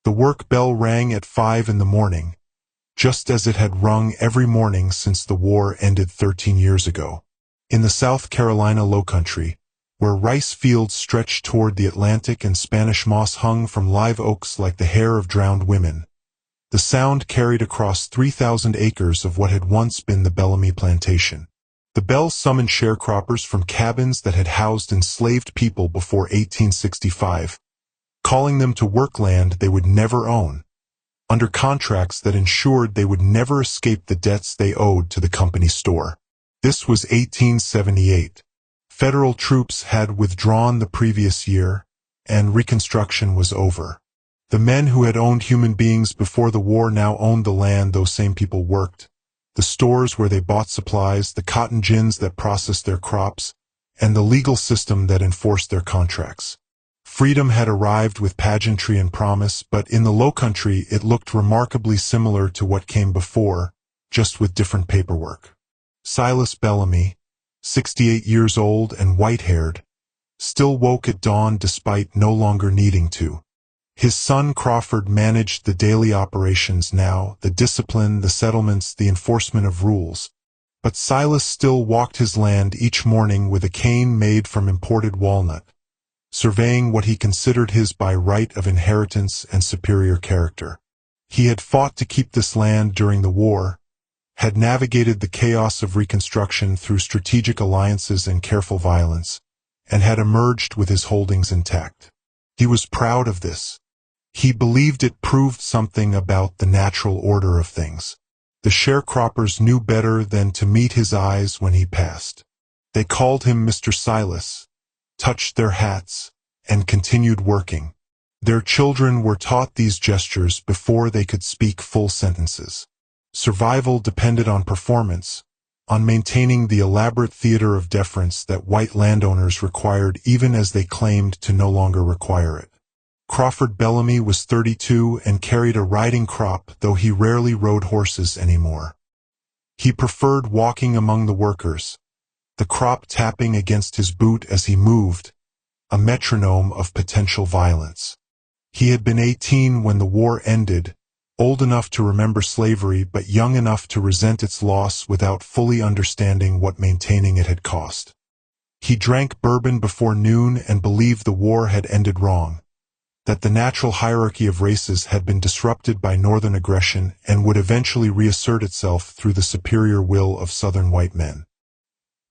The work bell rang at 5 in the morning, just as it had rung every morning since the war ended 13 years ago. In the South Carolina Lowcountry, where rice fields stretched toward the Atlantic and Spanish moss hung from live oaks like the hair of drowned women, the sound carried across 3,000 acres of what had once been the Bellamy Plantation. The bell summoned sharecroppers from cabins that had housed enslaved people before 1865, calling them to work land they would never own, under contracts that ensured they would never escape the debts they owed to the company store. This was 1878. Federal troops had withdrawn the previous year, and Reconstruction was over. The men who had owned human beings before the war now owned the land those same people worked, the stores where they bought supplies, the cotton gins that processed their crops, and the legal system that enforced their contracts. Freedom had arrived with pageantry and promise, but in the Lowcountry it looked remarkably similar to what came before, just with different paperwork. Silas Bellamy, 68 years old and white-haired, still woke at dawn despite no longer needing to. His son Crawford managed the daily operations now, the discipline, the settlements, the enforcement of rules. But Silas still walked his land each morning with a cane made from imported walnut, surveying what he considered his by right of inheritance and superior character. He had fought to keep this land during the war, had navigated the chaos of Reconstruction through strategic alliances and careful violence, and had emerged with his holdings intact. He was proud of this. He believed it proved something about the natural order of things. The sharecroppers knew better than to meet his eyes when he passed. They called him Mr. Silas, touched their hats, and continued working. Their children were taught these gestures before they could speak full sentences. Survival depended on performance, on maintaining the elaborate theater of deference that white landowners required even as they claimed to no longer require it. Crawford Bellamy was 32 and carried a riding crop, though he rarely rode horses anymore. He preferred walking among the workers, the crop tapping against his boot as he moved, a metronome of potential violence. He had been 18 when the war ended, old enough to remember slavery but young enough to resent its loss without fully understanding what maintaining it had cost. He drank bourbon before noon and believed the war had ended wrong, that the natural hierarchy of races had been disrupted by Northern aggression and would eventually reassert itself through the superior will of Southern white men.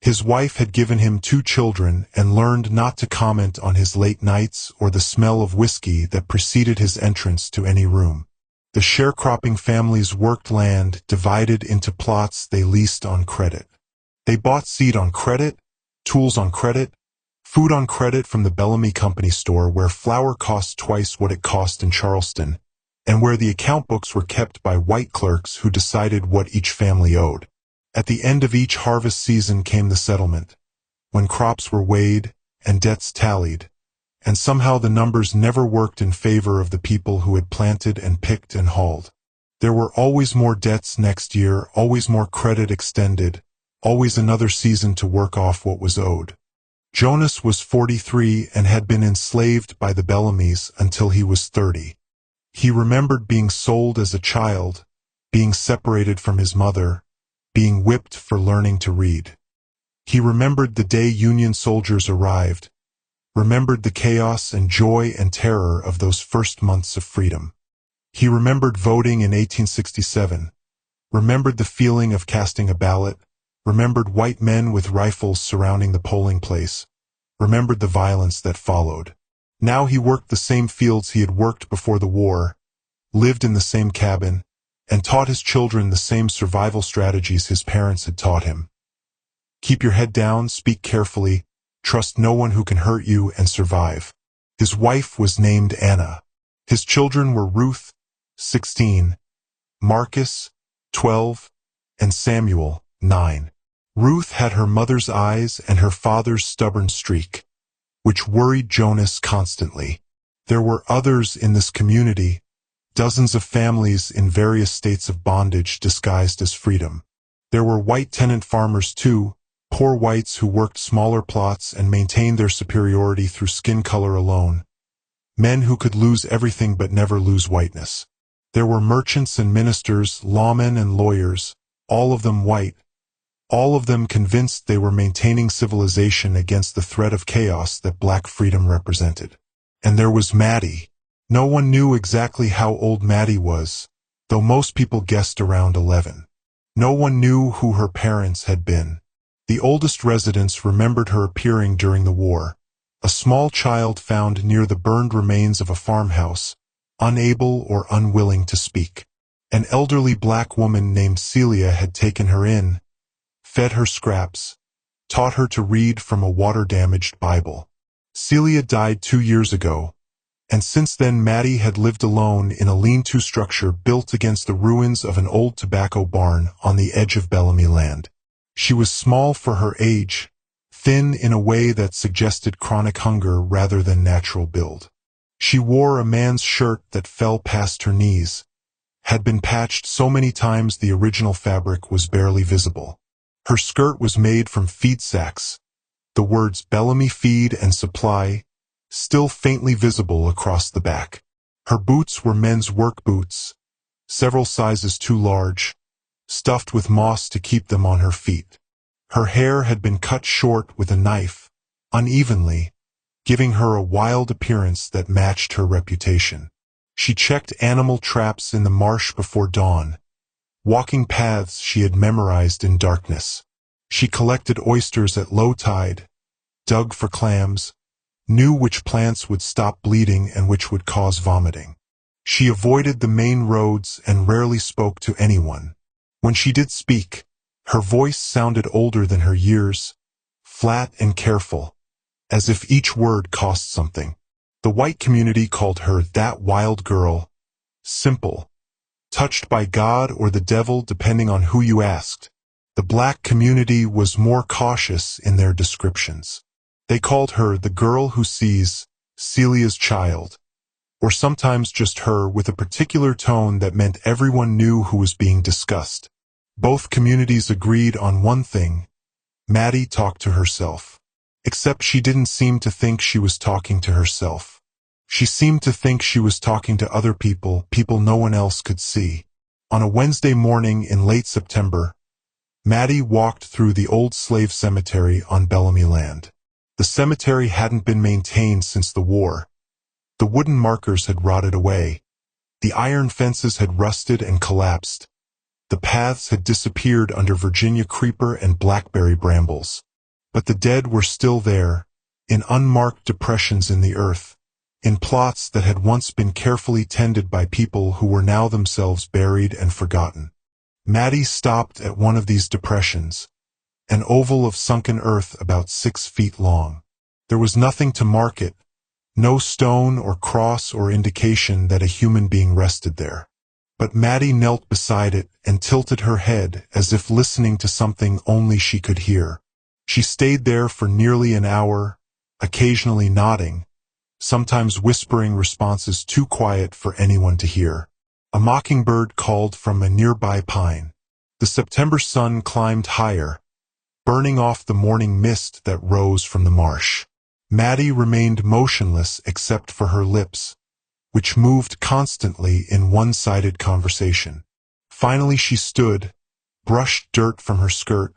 His wife had given him 2 children and learned not to comment on his late nights or the smell of whiskey that preceded his entrance to any room. The sharecropping families worked land divided into plots they leased on credit. They bought seed on credit, tools on credit, food on credit from the Bellamy Company store where flour cost twice what it cost in Charleston, and where the account books were kept by white clerks who decided what each family owed. At the end of each harvest season came the settlement, when crops were weighed and debts tallied, and somehow the numbers never worked in favor of the people who had planted and picked and hauled. There were always more debts next year, always more credit extended, always another season to work off what was owed. Jonas was 43 and had been enslaved by the Bellamys until he was 30. He remembered being sold as a child, being separated from his mother, being whipped for learning to read. He remembered the day Union soldiers arrived, remembered the chaos and joy and terror of those first months of freedom. He remembered voting in 1867, remembered the feeling of casting a ballot, remembered white men with rifles surrounding the polling place, remembered the violence that followed. Now he worked the same fields he had worked before the war, lived in the same cabin, and taught his children the same survival strategies his parents had taught him. Keep your head down, speak carefully, trust no one who can hurt you, and survive. His wife was named Anna. His children were Ruth, 16, Marcus, 12, and Samuel, 9. Ruth had her mother's eyes and her father's stubborn streak, which worried Jonas constantly. There were others in this community, dozens of families in various states of bondage disguised as freedom. There were white tenant farmers too, poor whites who worked smaller plots and maintained their superiority through skin color alone. men who could lose everything but never lose whiteness. There were merchants and ministers, lawmen and lawyers, all of them white, all of them convinced they were maintaining civilization against the threat of chaos that black freedom represented. And there was Maddie. No one knew exactly how old Maddie was, though most people guessed around 11. No one knew who her parents had been. The oldest residents remembered her appearing during the war, a small child found near the burned remains of a farmhouse, unable or unwilling to speak. An elderly black woman named Celia had taken her in, fed her scraps, taught her to read from a water-damaged Bible. Celia died 2 years ago, and since then Maddie had lived alone in a lean-to structure built against the ruins of an old tobacco barn on the edge of Bellamy Land. She was small for her age, thin in a way that suggested chronic hunger rather than natural build. She wore a man's shirt that fell past her knees, had been patched so many times the original fabric was barely visible. Her skirt was made from feed sacks, the words Bellamy Feed and Supply still faintly visible across the back. Her boots were men's work boots, several sizes too large, stuffed with moss to keep them on her feet. Her hair had been cut short with a knife, unevenly, giving her a wild appearance that matched her reputation. She checked animal traps in the marsh before dawn, walking paths she had memorized in darkness. She collected oysters at low tide, dug for clams, knew which plants would stop bleeding and which would cause vomiting. She avoided the main roads and rarely spoke to anyone. When she did speak, her voice sounded older than her years, flat and careful, as if each word cost something. The white community called her that wild girl, simple, touched by God or the devil depending on who you asked. The black community was more cautious in their descriptions. They called her the girl who sees, Celia's child, or sometimes just her with a particular tone that meant everyone knew who was being discussed. Both communities agreed on one thing: Maddie talked to herself. Except she didn't seem to think she was talking to herself. She seemed to think she was talking to other people, people no one else could see. On a Wednesday morning in late September, Maddie walked through the old slave cemetery on Bellamy Land. The cemetery hadn't been maintained since the war. The wooden markers had rotted away. The iron fences had rusted and collapsed. The paths had disappeared under Virginia creeper and blackberry brambles. But the dead were still there, in unmarked depressions in the earth, in plots that had once been carefully tended by people who were now themselves buried and forgotten. Maddie stopped at one of these depressions, an oval of sunken earth about 6 feet long. There was nothing to mark it, no stone or cross or indication that a human being rested there. But Maddie knelt beside it and tilted her head as if listening to something only she could hear. She stayed there for nearly an hour, occasionally nodding, sometimes whispering responses too quiet for anyone to hear. A mockingbird called from a nearby pine. The September sun climbed higher, burning off the morning mist that rose from the marsh. Maddie remained motionless except for her lips, which moved constantly in one-sided conversation. Finally she stood, brushed dirt from her skirt,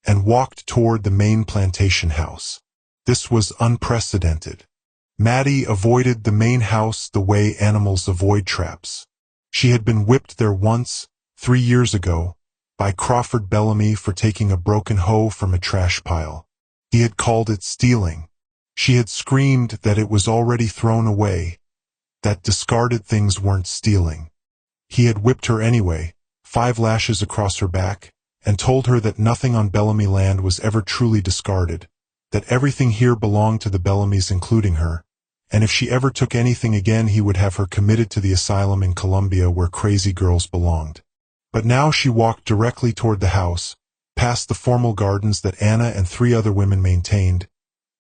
and walked toward the main plantation house. This was unprecedented. Maddie avoided the main house the way animals avoid traps. She had been whipped there once, 3 years ago, by Crawford Bellamy for taking a broken hoe from a trash pile. He had called it stealing. She had screamed that it was already thrown away, that discarded things weren't stealing. He had whipped her anyway, 5 lashes across her back, and told her that nothing on Bellamy Land was ever truly discarded, that everything here belonged to the Bellamys including her, and if she ever took anything again he would have her committed to the asylum in Columbia where crazy girls belonged. But now she walked directly toward the house, past the formal gardens that Anna and 3 other women maintained,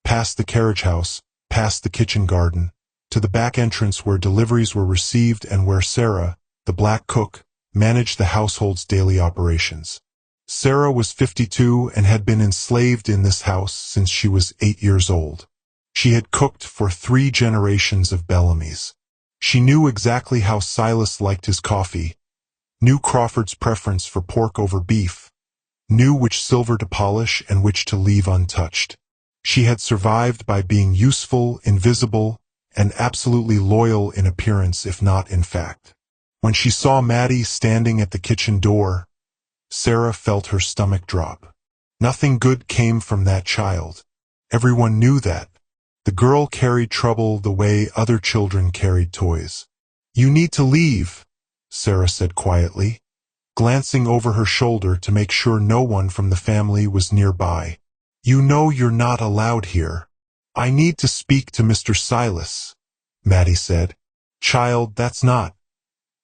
past the carriage house, past the kitchen garden, to the back entrance where deliveries were received and where Sarah, the black cook, managed the household's daily operations. Sarah was 52 and had been enslaved in this house since she was 8 years old. She had cooked for 3 generations of Bellamy's. She knew exactly how Silas liked his coffee, knew Crawford's preference for pork over beef, knew which silver to polish and which to leave untouched. She had survived by being useful, invisible, and absolutely loyal in appearance if not in fact. When she saw Maddie standing at the kitchen door, Sarah felt her stomach drop. Nothing good came from that child. Everyone knew that. The girl carried trouble the way other children carried toys. "You need to leave," Sarah said quietly, glancing over her shoulder to make sure no one from the family was nearby. "You know you're not allowed here." "I need to speak to Mr. Silas," Maddie said. "Child, that's not.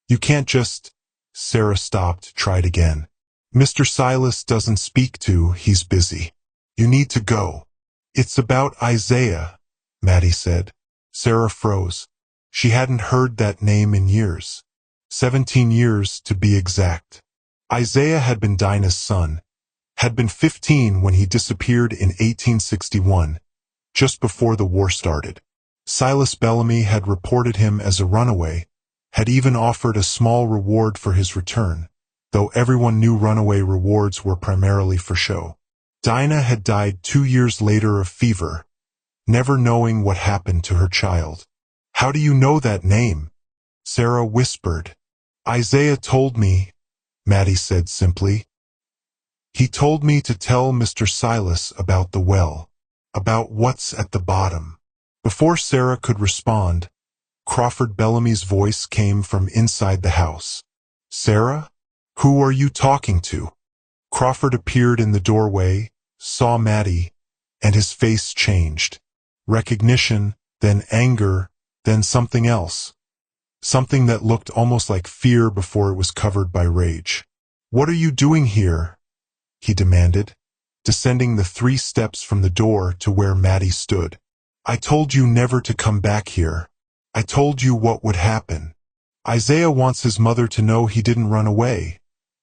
You can't just—" Sarah stopped, tried again. "Mr. Silas doesn't speak to, he's busy. You need to go." "It's about Isaiah," Maddie said. Sarah froze. She hadn't heard that name in years. 17 years to be exact. Isaiah had been Dinah's son, had been 15 when he disappeared in 1861, just before the war started. Silas Bellamy had reported him as a runaway, had even offered a small reward for his return, though everyone knew runaway rewards were primarily for show. Dinah had died 2 years later of fever, never knowing what happened to her child. "How do you know that name?" Sarah whispered. "Isaiah told me," Maddie said simply. "He told me to tell Mr. Silas about the well, about what's at the bottom." Before Sarah could respond, Crawford Bellamy's voice came from inside the house. "Sarah? Who are you talking to?" Crawford appeared in the doorway, saw Maddie, and his face changed. Recognition, then anger, then something else. Something that looked almost like fear before it was covered by rage. "What are you doing here?" he demanded, descending the 3 steps from the door to where Maddie stood. "I told you never to come back here. I told you what would happen." "Isaiah wants his mother to know he didn't run away,"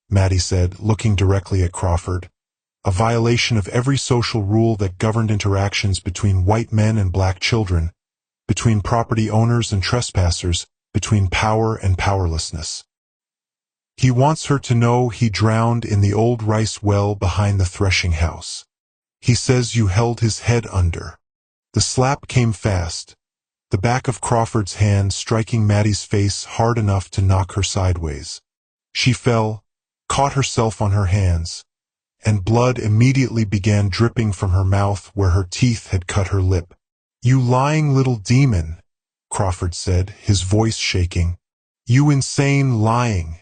Maddie said, looking directly at Crawford. A violation of every social rule that governed interactions between white men and black children, between property owners and trespassers, between power and powerlessness. "He wants her to know he drowned in the old rice well behind the threshing house. He says you held his head under." The slap came fast, the back of Crawford's hand striking Maddie's face hard enough to knock her sideways. She fell, caught herself on her hands, and blood immediately began dripping from her mouth where her teeth had cut her lip. "You lying little demon," Crawford said, his voice shaking. "You insane lying."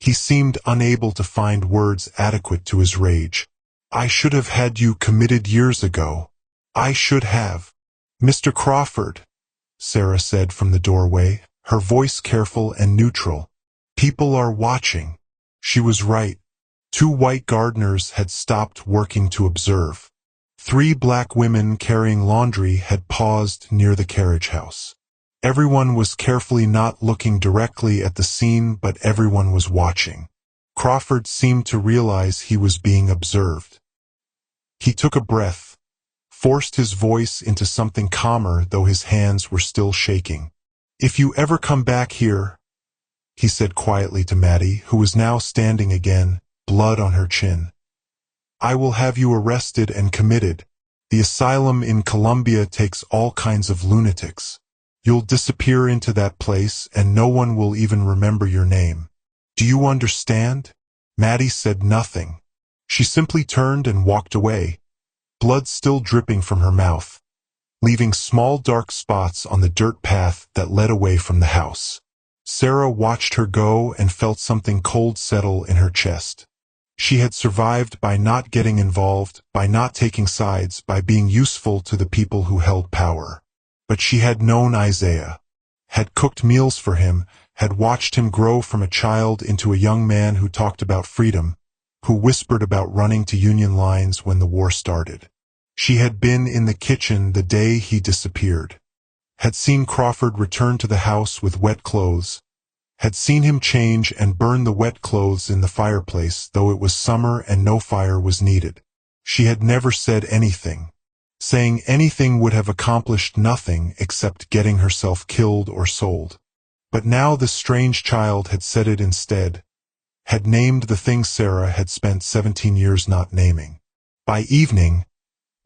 He seemed unable to find words adequate to his rage. "I should have had you committed years ago. I should have." "Mr. Crawford," Sarah said from the doorway, her voice careful and neutral. "People are watching." She was right. 2 white gardeners had stopped working to observe. 3 black women carrying laundry had paused near the carriage house. Everyone was carefully not looking directly at the scene, but everyone was watching. Crawford seemed to realize he was being observed. He took a breath, forced his voice into something calmer though his hands were still shaking. "If you ever come back here," he said quietly to Maddie, who was now standing again, blood on her chin, "I will have you arrested and committed. The asylum in Colombia takes all kinds of lunatics. You'll disappear into that place and no one will even remember your name. Do you understand?" Maddie said nothing. She simply turned and walked away, blood still dripping from her mouth, leaving small dark spots on the dirt path that led away from the house. Sarah watched her go and felt something cold settle in her chest. She had survived by not getting involved, by not taking sides, by being useful to the people who held power. But she had known Isaiah, had cooked meals for him, had watched him grow from a child into a young man who talked about freedom, who whispered about running to Union lines when the war started. She had been in the kitchen the day he disappeared, had seen Crawford return to the house with wet clothes, had seen him change and burn the wet clothes in the fireplace though it was summer and no fire was needed. She had never said anything. saying anything would have accomplished nothing except getting herself killed or sold. But now this strange child had said it instead, had named the thing Sarah had spent 17 years not naming. By evening,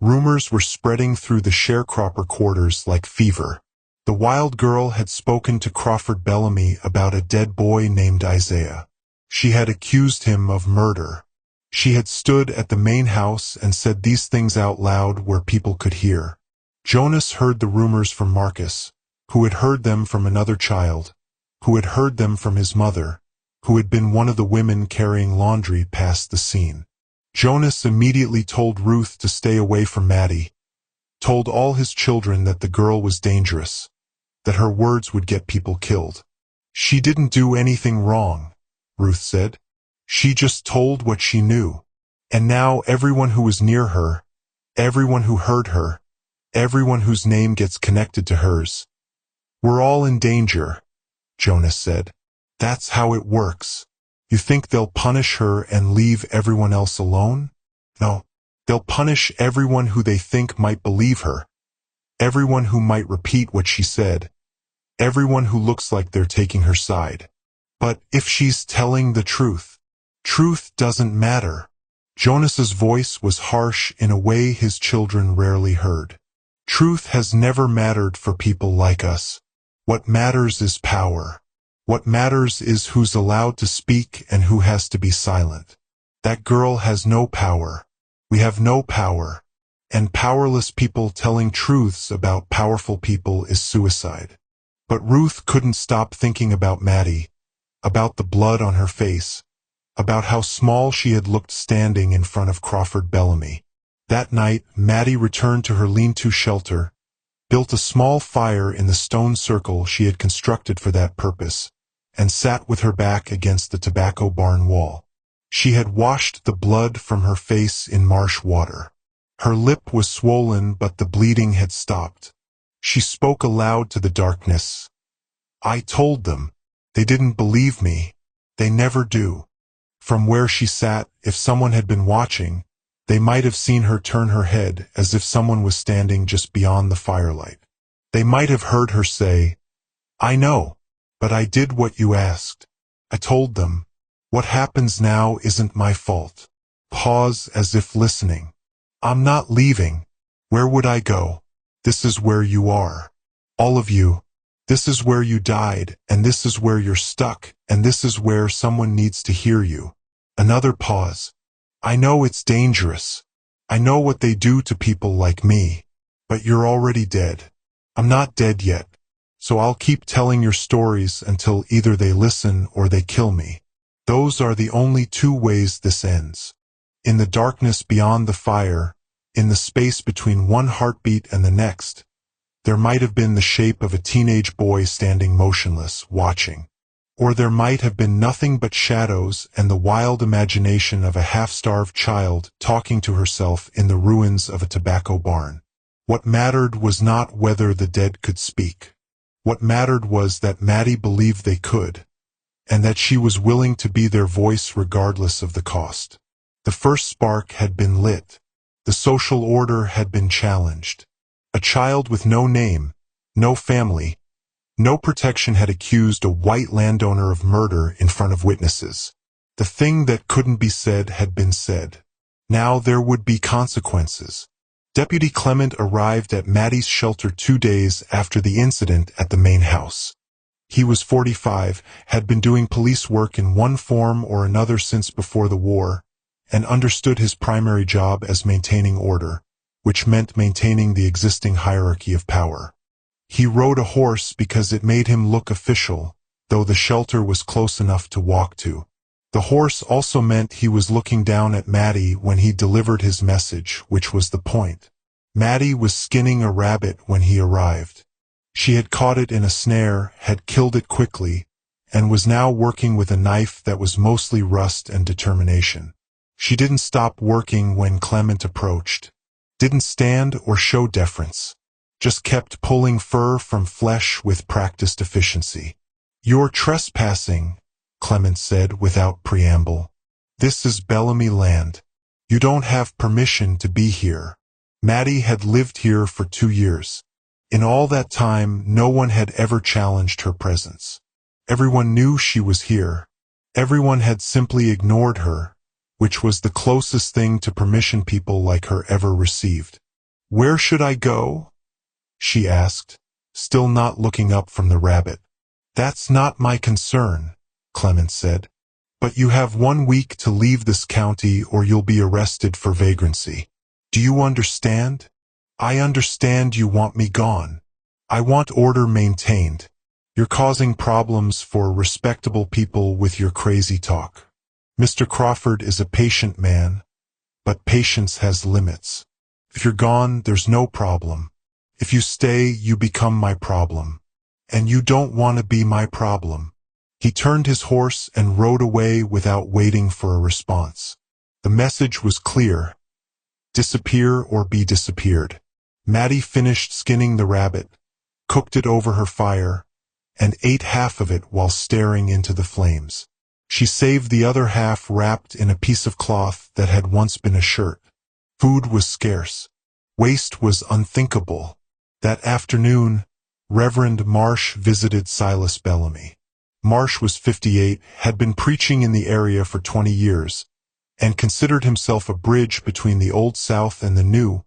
rumors were spreading through the sharecropper quarters like fever. The wild girl had spoken to Crawford Bellamy about a dead boy named Isaiah. She had accused him of murder. She had stood at the main house and said these things out loud where people could hear. Jonas heard the rumors from Marcus, who had heard them from another child, who had heard them from his mother, who had been one of the women carrying laundry past the scene. Jonas immediately told Ruth to stay away from Maddie, told all his children that the girl was dangerous, that her words would get people killed. She didn't do anything wrong, Ruth said. She just told what she knew. And now everyone who was near her, everyone who heard her, everyone whose name gets connected to hers, we're all in danger, Jonas said. That's how it works. You think they'll punish her and leave everyone else alone? No. They'll punish everyone who they think might believe her, everyone who might repeat what she said, everyone who looks like they're taking her side. But if she's telling the truth, truth doesn't matter. Jonas's voice was harsh in a way his children rarely heard. Truth has never mattered for people like us. What matters is power. What matters is who's allowed to speak and who has to be silent. That girl has no power. We have no power. And powerless people telling truths about powerful people is suicide. But Ruth couldn't stop thinking about Maddie, about the blood on her face, about how small she had looked standing in front of Crawford Bellamy. That night, Maddie returned to her lean-to shelter, built a small fire in the stone circle she had constructed for that purpose, and sat with her back against the tobacco barn wall. She had washed the blood from her face in marsh water. Her lip was swollen, but the bleeding had stopped. She spoke aloud to the darkness. I told them. They didn't believe me. They never do. From where she sat, if someone had been watching, they might have seen her turn her head as if someone was standing just beyond the firelight. They might have heard her say, I know, but I did what you asked. I told them. What happens now isn't my fault. Pause as if listening. I'm not leaving. Where would I go? This is where you are. All of you. This is where you died, and this is where you're stuck, and this is where someone needs to hear you. Another pause. I know it's dangerous. I know what they do to people like me. But you're already dead. I'm not dead yet. So I'll keep telling your stories until either they listen or they kill me. Those are the only two ways this ends. In the darkness beyond the fire, in the space between one heartbeat and the next, there might have been the shape of a teenage boy standing motionless, watching. Or there might have been nothing but shadows and the wild imagination of a half-starved child talking to herself in the ruins of a tobacco barn. What mattered was not whether the dead could speak. What mattered was that Maddie believed they could, and that she was willing to be their voice regardless of the cost. The first spark had been lit. The social order had been challenged. A child with no name, no family, no protection had accused a white landowner of murder in front of witnesses. The thing that couldn't be said had been said. Now there would be consequences. Deputy Clement arrived at Maddie's shelter 2 days after the incident at the main house. He was 45, had been doing police work in one form or another since before the war, and understood his primary job as maintaining order, which meant maintaining the existing hierarchy of power. He rode a horse because it made him look official, though the shelter was close enough to walk to. The horse also meant he was looking down at Maddie when he delivered his message, which was the point. Maddie was skinning a rabbit when he arrived. She had caught it in a snare, had killed it quickly, and was now working with a knife that was mostly rust and determination. She didn't stop working when Clement approached. Didn't stand or show deference. Just kept pulling fur from flesh with practiced efficiency. You're trespassing, Clement said without preamble. This is Bellamy land. You don't have permission to be here. Maddie had lived here for 2 years. In all that time, no one had ever challenged her presence. Everyone knew she was here. Everyone had simply ignored her, which was the closest thing to permission people like her ever received. "Where should I go?" she asked, still not looking up from the rabbit. "That's not my concern," Clement said. "But you have 1 week to leave this county or you'll be arrested for vagrancy. Do you understand? I understand you want me gone. I want order maintained. You're causing problems for respectable people with your crazy talk. Mr. Crawford is a patient man, but patience has limits. If you're gone, there's no problem. If you stay, you become my problem. And you don't want to be my problem." He turned his horse and rode away without waiting for a response. The message was clear. Disappear or be disappeared. Maddie finished skinning the rabbit, cooked it over her fire, and ate half of it while staring into the flames. She saved the other half wrapped in a piece of cloth that had once been a shirt. Food was scarce. Waste was unthinkable. That afternoon, Reverend Marsh visited Silas Bellamy. Marsh was 58, had been preaching in the area for 20 years, and considered himself a bridge between the Old South and the New,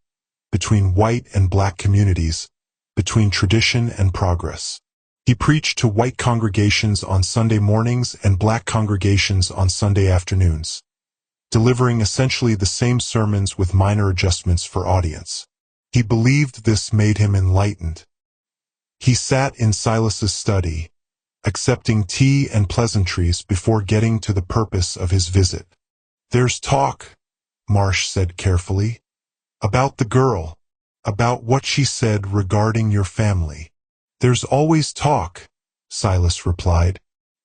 between white and black communities, between tradition and progress. He preached to white congregations on Sunday mornings and black congregations on Sunday afternoons, delivering essentially the same sermons with minor adjustments for audience. He believed this made him enlightened. He sat in Silas's study, accepting tea and pleasantries before getting to the purpose of his visit. "There's talk," Marsh said carefully, "about the girl, about what she said regarding your family." "There's always talk," Silas replied.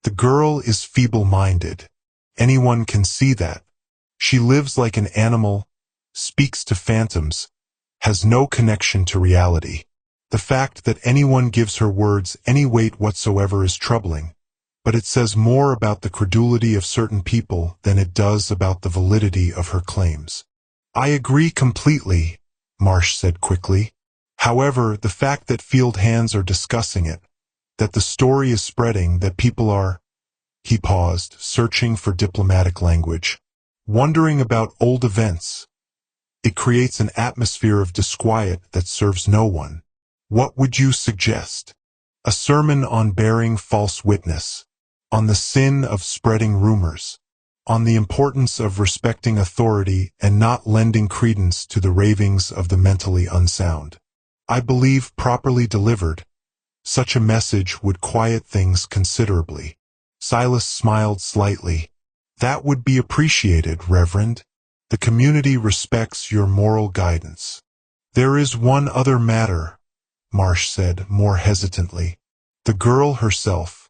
"The girl is feeble-minded. Anyone can see that. She lives like an animal, speaks to phantoms, has no connection to reality. The fact that anyone gives her words any weight whatsoever is troubling, but it says more about the credulity of certain people than it does about the validity of her claims." "I agree completely," Marsh said quickly. "However, the fact that field hands are discussing it, that the story is spreading, that people are—" He paused, searching for diplomatic language. "Wondering about old events. It creates an atmosphere of disquiet that serves no one. What would you suggest? A sermon on bearing false witness, on the sin of spreading rumors, on the importance of respecting authority and not lending credence to the ravings of the mentally unsound. I believe properly delivered, such a message would quiet things considerably." Silas smiled slightly. "That would be appreciated, Reverend. The community respects your moral guidance." "There is one other matter," Marsh said more hesitantly. "The girl herself.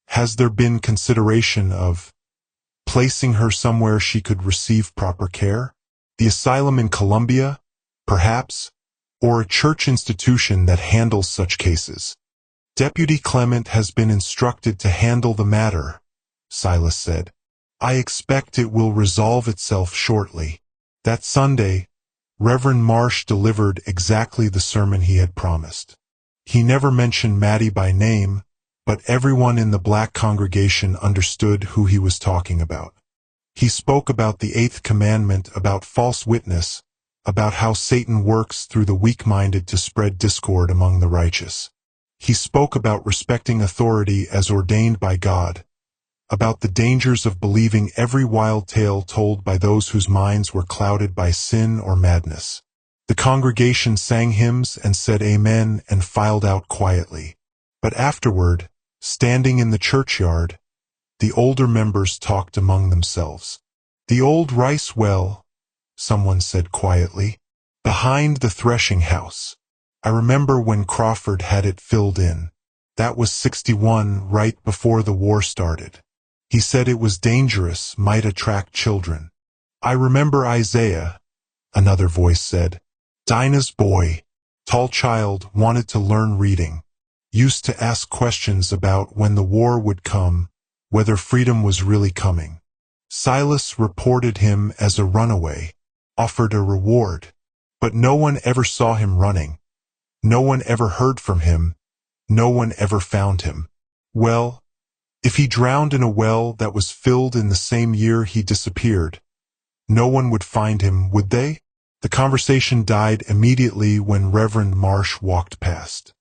Has there been consideration of placing her somewhere she could receive proper care? The asylum in Columbia, perhaps, or a church institution that handles such cases?" "Deputy Clement has been instructed to handle the matter," Silas said. "I expect it will resolve itself shortly." That Sunday, Reverend Marsh delivered exactly the sermon he had promised. He never mentioned Maddie by name, but everyone in the black congregation understood who he was talking about. He spoke about the 8th commandment, about false witness, about how Satan works through the weak-minded to spread discord among the righteous. He spoke about respecting authority as ordained by God, about the dangers of believing every wild tale told by those whose minds were clouded by sin or madness. The congregation sang hymns and said amen and filed out quietly. But afterward, standing in the churchyard, the older members talked among themselves. "The old rice well," someone said quietly, "behind the threshing house. I remember when Crawford had it filled in. That was 61, right before the war started. He said it was dangerous, might attract children. I remember Isaiah," another voice said. "Dinah's boy, tall child, wanted to learn reading. Used to ask questions about when the war would come, whether freedom was really coming. Silas reported him as a runaway, offered a reward. But no one ever saw him running. No one ever heard from him. No one ever found him. Well, if he drowned in a well that was filled in the same year he disappeared, no one would find him, would they? The conversation died immediately when Reverend Marsh walked past.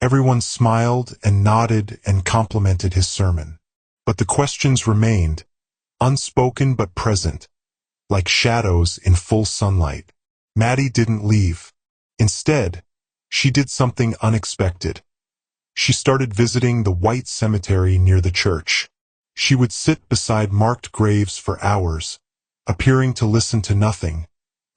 Everyone smiled and nodded and complimented his sermon. But the questions remained, unspoken but present, like shadows in full sunlight. Maddie didn't leave. Instead, she did something unexpected. She started visiting the white cemetery near the church. She would sit beside marked graves for hours, appearing to listen to nothing,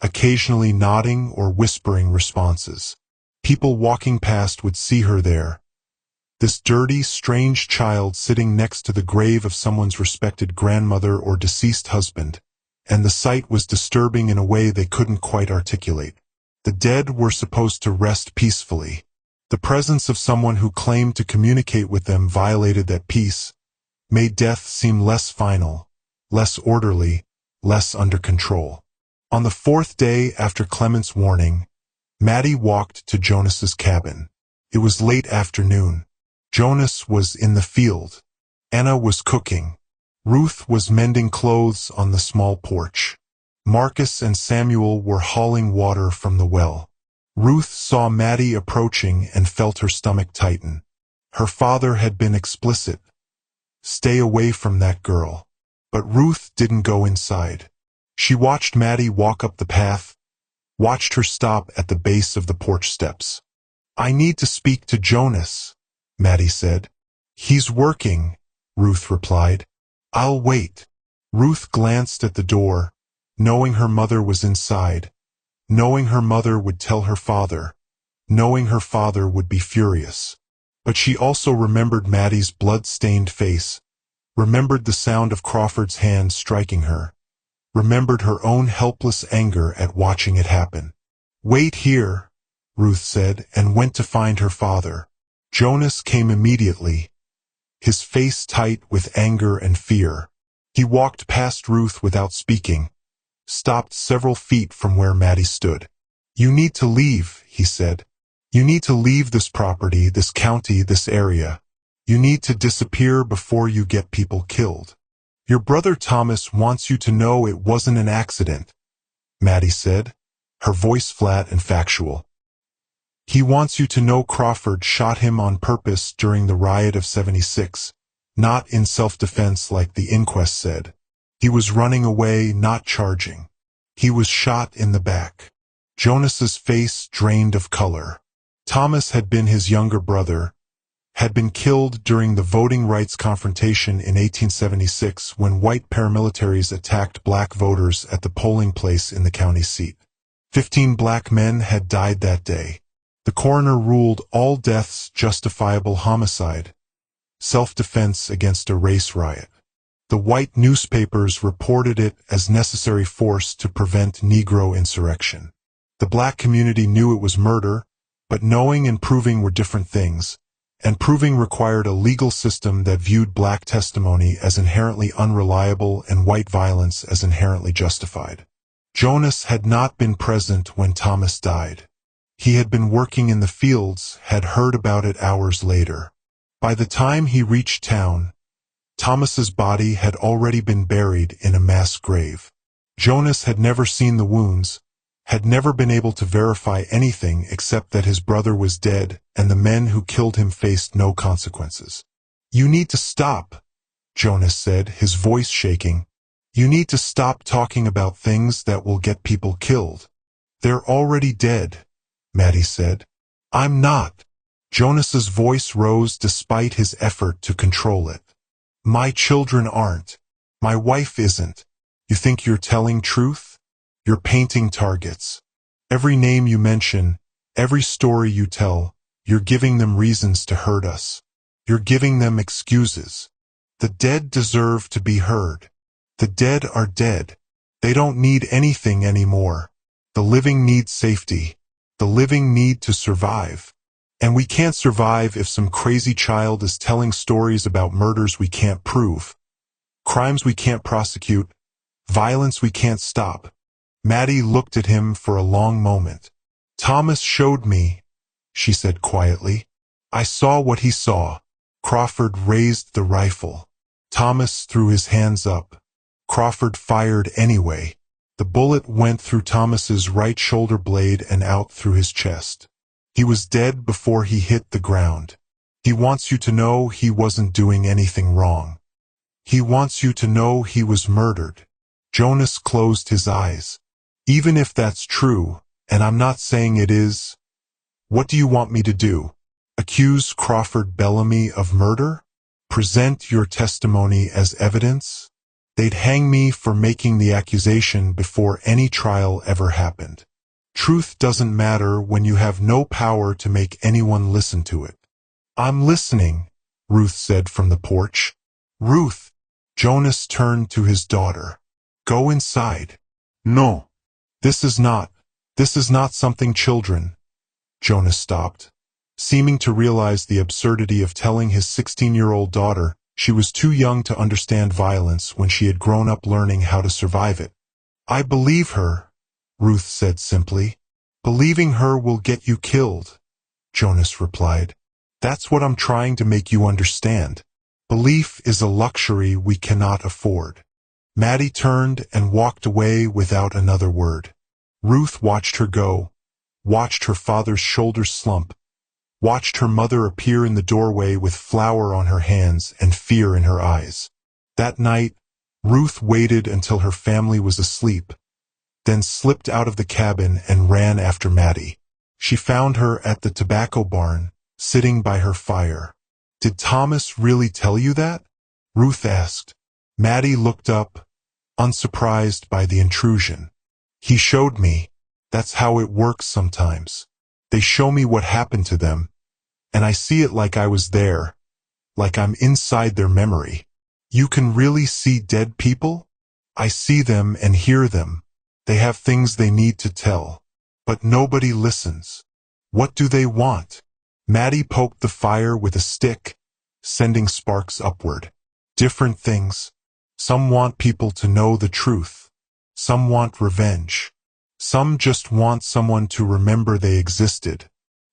occasionally nodding or whispering responses. People walking past would see her there. This dirty, strange child sitting next to the grave of someone's respected grandmother or deceased husband, and the sight was disturbing in a way they couldn't quite articulate. The dead were supposed to rest peacefully. The presence of someone who claimed to communicate with them violated that peace, made death seem less final, less orderly, less under control. On the fourth day after Clement's warning, Maddie walked to Jonas's cabin. It was late afternoon. Jonas was in the field. Anna was cooking. Ruth was mending clothes on the small porch. Marcus and Samuel were hauling water from the well. Ruth saw Maddie approaching and felt her stomach tighten. Her father had been explicit. Stay away from that girl. But Ruth didn't go inside. She watched Maddie walk up the path, watched her stop at the base of the porch steps. I need to speak to Jonas, Maddie said. He's working, Ruth replied. I'll wait. Ruth glanced at the door, knowing her mother was inside, knowing her mother would tell her father, knowing her father would be furious. But she also remembered Maddie's blood-stained face, remembered the sound of Crawford's hand striking her, remembered her own helpless anger at watching it happen. Wait here, Ruth said, and went to find her father. Jonas came immediately, his face tight with anger and fear. He walked past Ruth without speaking, stopped several feet from where Maddie stood. You need to leave, he said. You need to leave this property, this county, this area. You need to disappear before you get people killed. Your brother Thomas wants you to know it wasn't an accident, Maddie said, her voice flat and factual. He wants you to know Crawford shot him on purpose during the riot of '76, not in self-defense like the inquest said. He was running away, not charging. He was shot in the back. Jonas's face drained of color. Thomas had been his younger brother, had been killed during the voting rights confrontation in 1876 when white paramilitaries attacked black voters at the polling place in the county seat. 15 black men had died that day. The coroner ruled all deaths justifiable homicide, self-defense against a race riot. The white newspapers reported it as necessary force to prevent Negro insurrection. The black community knew it was murder, but knowing and proving were different things, and proving required a legal system that viewed black testimony as inherently unreliable and white violence as inherently justified. Jonas had not been present when Thomas died. He had been working in the fields, had heard about it hours later. By the time he reached town, Thomas's body had already been buried in a mass grave. Jonas had never seen the wounds, had never been able to verify anything except that his brother was dead and the men who killed him faced no consequences. You need to stop, Jonas said, his voice shaking. You need to stop talking about things that will get people killed. They're already dead, Maddie said. I'm not. Jonas's voice rose despite his effort to control it. My children aren't. My wife isn't. You think you're telling truth? You're painting targets. Every name you mention, every story you tell, you're giving them reasons to hurt us. You're giving them excuses. The dead deserve to be heard. The dead are dead. They don't need anything anymore. The living need safety. The living need to survive. And we can't survive if some crazy child is telling stories about murders we can't prove, crimes we can't prosecute, violence we can't stop. Maddie looked at him for a long moment. Thomas showed me, she said quietly. I saw what he saw. Crawford raised the rifle. Thomas threw his hands up. Crawford fired anyway. The bullet went through Thomas's right shoulder blade and out through his chest. He was dead before he hit the ground. He wants you to know he wasn't doing anything wrong. He wants you to know he was murdered. Jonas closed his eyes. Even if that's true, and I'm not saying it is, what do you want me to do? Accuse Crawford Bellamy of murder? Present your testimony as evidence? They'd hang me for making the accusation before any trial ever happened. Truth doesn't matter when you have no power to make anyone listen to it. I'm listening, Ruth said from the porch. Ruth. Jonas turned to his daughter. Go inside. No. This is not something children. Jonas stopped, seeming to realize the absurdity of telling his 16-year-old daughter she was too young to understand violence when she had grown up learning how to survive it. I believe her, Ruth said simply. Believing her will get you killed, Jonas replied. That's what I'm trying to make you understand. Belief is a luxury we cannot afford. Maddie turned and walked away without another word. Ruth watched her go, watched her father's shoulders slump, watched her mother appear in the doorway with flour on her hands and fear in her eyes. That night, Ruth waited until her family was asleep, then slipped out of the cabin and ran after Maddie. She found her at the tobacco barn, sitting by her fire. Did Thomas really tell you that? Ruth asked. Maddie looked up, unsurprised by the intrusion. He showed me. That's how it works sometimes. They show me what happened to them, and I see it like I was there, like I'm inside their memory. You can really see dead people? I see them and hear them. They have things they need to tell, but nobody listens. What do they want? Maddie poked the fire with a stick, sending sparks upward. Different things. Some want people to know the truth. Some want revenge. Some just want someone to remember they existed.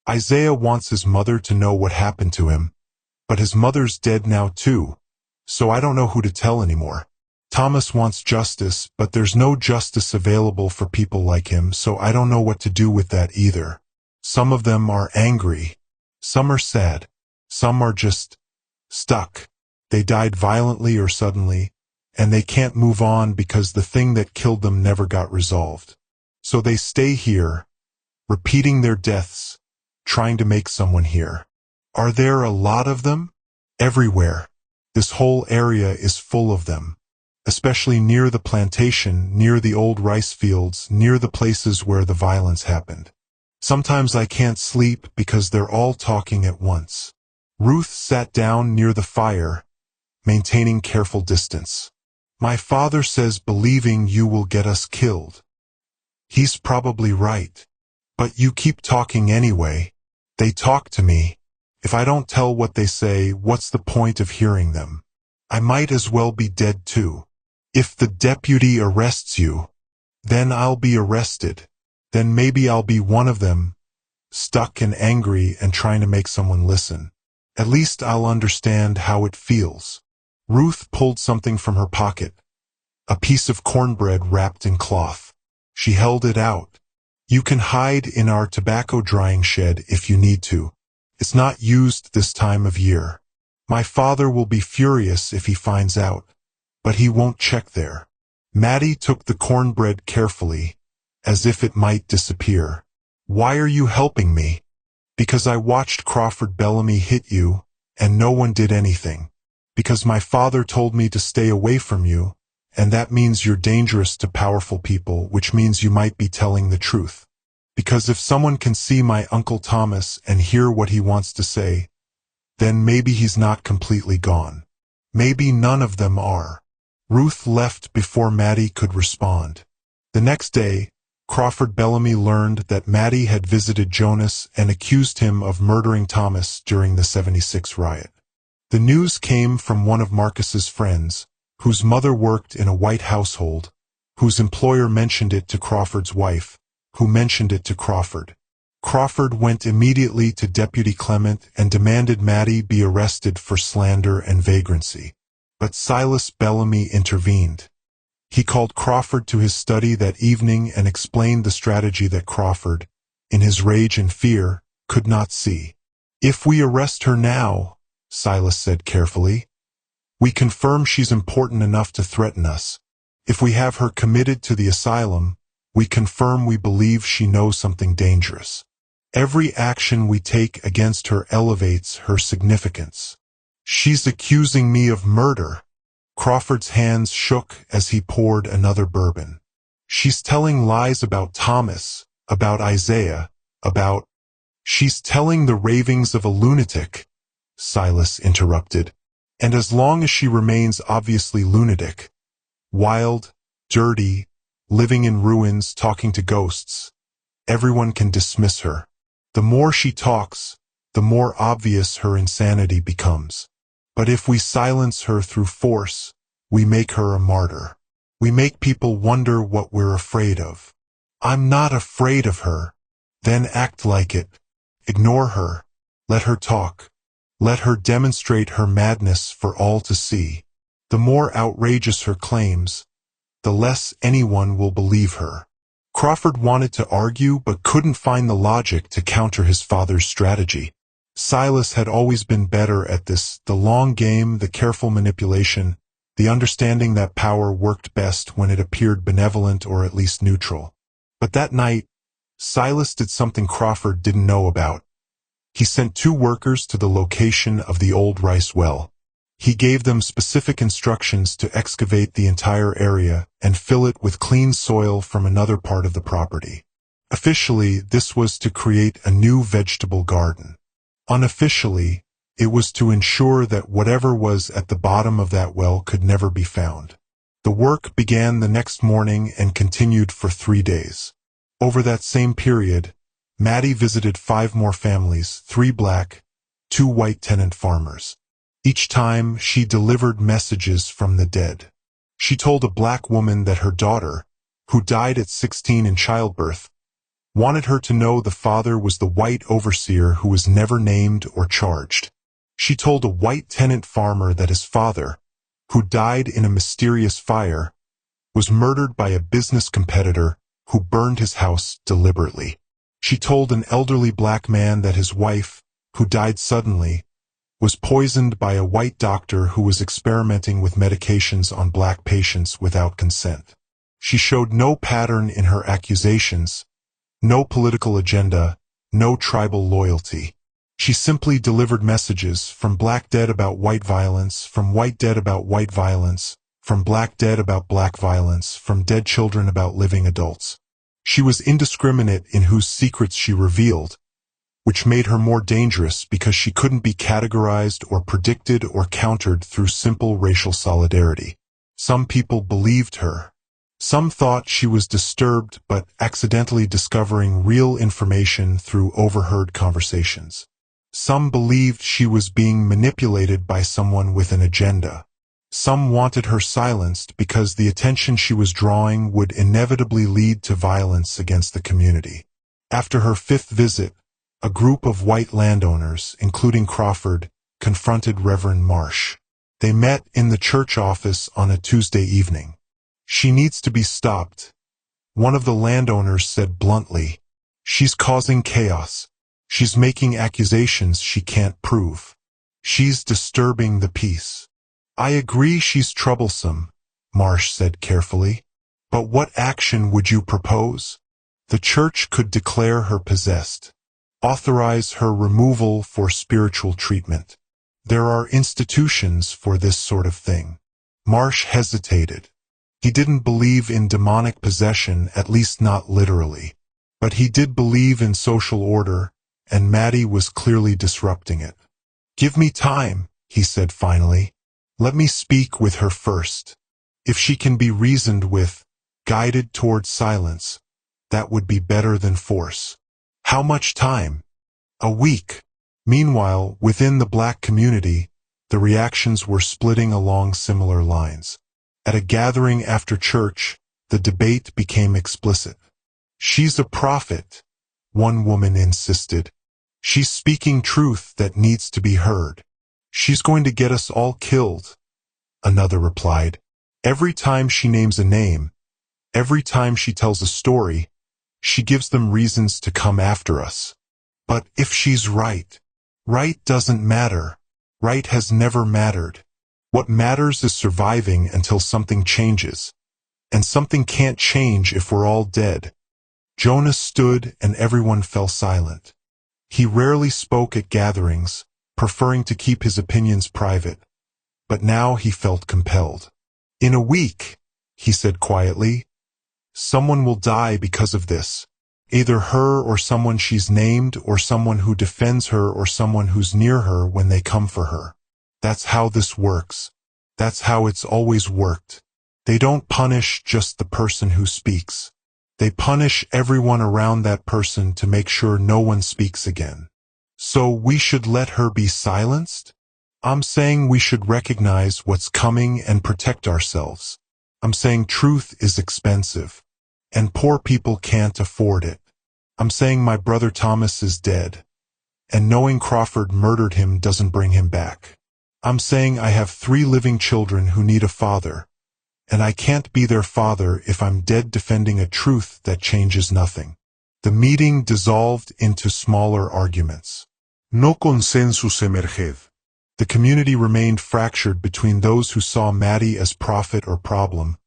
Isaiah wants his mother to know what happened to him, but his mother's dead now too, so I don't know who to tell anymore. Thomas wants justice, but there's no justice available for people like him, so I don't know what to do with that either. Some of them are angry. Some are sad. Some are just stuck. They died violently or suddenly, and they can't move on because the thing that killed them never got resolved. So they stay here, repeating their deaths, trying to make someone hear. Are there a lot of them? Everywhere. This whole area is full of them, especially near the plantation, near the old rice fields, near the places where the violence happened. Sometimes I can't sleep because they're all talking at once. Ruth sat down near the fire, maintaining careful distance. My father says believing you will get us killed. He's probably right. But you keep talking anyway. They talk to me. If I don't tell what they say, what's the point of hearing them? I might as well be dead too. If the deputy arrests you, then I'll be arrested. Then maybe I'll be one of them, stuck and angry and trying to make someone listen. At least I'll understand how it feels. Ruth pulled something from her pocket, a piece of cornbread wrapped in cloth. She held it out. You can hide in our tobacco drying shed if you need to. It's not used this time of year. My father will be furious if he finds out, but he won't check there. Maddie took the cornbread carefully, as if it might disappear. Why are you helping me? Because I watched Crawford Bellamy hit you, and no one did anything. Because my father told me to stay away from you, and that means you're dangerous to powerful people, which means you might be telling the truth. Because if someone can see my Uncle Thomas and hear what he wants to say, then maybe he's not completely gone. Maybe none of them are. Ruth left before Maddie could respond. The next day, Crawford Bellamy learned that Maddie had visited Jonas and accused him of murdering Thomas during the '76 riot. The news came from one of Marcus's friends, whose mother worked in a white household, whose employer mentioned it to Crawford's wife, who mentioned it to Crawford. Crawford went immediately to Deputy Clement and demanded Maddie be arrested for slander and vagrancy. But Silas Bellamy intervened. He called Crawford to his study that evening and explained the strategy that Crawford, in his rage and fear, could not see. "If we arrest her now," Silas said carefully, "we confirm she's important enough to threaten us. If we have her committed to the asylum, we confirm we believe she knows something dangerous. Every action we take against her elevates her significance. She's accusing me of murder." Crawford's hands shook as he poured another bourbon. "She's telling lies about Thomas, about Isaiah, about—" "She's telling the ravings of a lunatic," Silas interrupted. "And as long as she remains obviously lunatic, wild, dirty, living in ruins, talking to ghosts, everyone can dismiss her. The more she talks, the more obvious her insanity becomes. But if we silence her through force, we make her a martyr. We make people wonder what we're afraid of. I'm not afraid of her." "Then act like it. Ignore her. Let her talk. Let her demonstrate her madness for all to see. The more outrageous her claims, the less anyone will believe her." Crawford wanted to argue but couldn't find the logic to counter his father's strategy. Silas had always been better at this, the long game, the careful manipulation, the understanding that power worked best when it appeared benevolent or at least neutral. But that night, Silas did something Crawford didn't know about. He sent 2 workers to the location of the old rice well. He gave them specific instructions to excavate the entire area and fill it with clean soil from another part of the property. Officially, this was to create a new vegetable garden. Unofficially, it was to ensure that whatever was at the bottom of that well could never be found. The work began the next morning and continued for 3 days. Over that same period, Maddie visited 5 more families, 3 black, 2 white tenant farmers. Each time, she delivered messages from the dead. She told a black woman that her daughter, who died at 16 in childbirth, wanted her to know the father was the white overseer who was never named or charged. She told a white tenant farmer that his father, who died in a mysterious fire, was murdered by a business competitor who burned his house deliberately. She told an elderly black man that his wife, who died suddenly, was poisoned by a white doctor who was experimenting with medications on black patients without consent. She showed no pattern in her accusations, no political agenda, no tribal loyalty. She simply delivered messages from black dead about white violence, from white dead about white violence, from black dead about black violence, from dead children about living adults. She was indiscriminate in whose secrets she revealed, which made her more dangerous because she couldn't be categorized or predicted or countered through simple racial solidarity. Some people believed her. Some thought she was disturbed but accidentally discovering real information through overheard conversations. Some believed she was being manipulated by someone with an agenda. Some wanted her silenced because the attention she was drawing would inevitably lead to violence against the community. After her 5th visit, a group of white landowners, including Crawford, confronted Reverend Marsh. They met in the church office on a Tuesday evening. "She needs to be stopped," one of the landowners said bluntly. "She's causing chaos. She's making accusations she can't prove. She's disturbing the peace." "I agree she's troublesome," Marsh said carefully. "But what action would you propose?" "The church could declare her possessed. Authorize her removal for spiritual treatment. There are institutions for this sort of thing." Marsh hesitated. He didn't believe in demonic possession, at least not literally. But he did believe in social order, and Maddie was clearly disrupting it. "Give me time," he said finally. "Let me speak with her first. If she can be reasoned with, guided toward silence, that would be better than force." "How much time?" "A week." Meanwhile, within the black community, the reactions were splitting along similar lines. At a gathering after church, The debate became explicit. "She's a prophet," one woman insisted. "She's speaking truth that needs to be heard. She's going to get us all killed," another replied. "Every time she names a name, every time she tells a story, she gives them reasons to come after us. But if she's right, right doesn't matter. Right has never mattered. What matters is surviving until something changes. And something can't change if we're all dead." Jonah stood and everyone fell silent. He rarely spoke at gatherings, preferring to keep his opinions private. But now he felt compelled. "In a week," he said quietly, "someone will die because of this. Either her or someone she's named, or someone who defends her, or someone who's near her when they come for her. That's how this works. That's how it's always worked. They don't punish just the person who speaks. They punish everyone around that person to make sure no one speaks again. So we should let her be silenced? I'm saying we should recognize what's coming and protect ourselves. I'm saying truth is expensive, and poor people can't afford it. I'm saying my brother Thomas is dead, and knowing Crawford murdered him doesn't bring him back. I'm saying I have 3 living children who need a father, and I can't be their father if I'm dead defending a truth that changes nothing." The meeting dissolved into smaller arguments. No consensus emerged. The community remained fractured between those who saw Maddie as prophet or problem,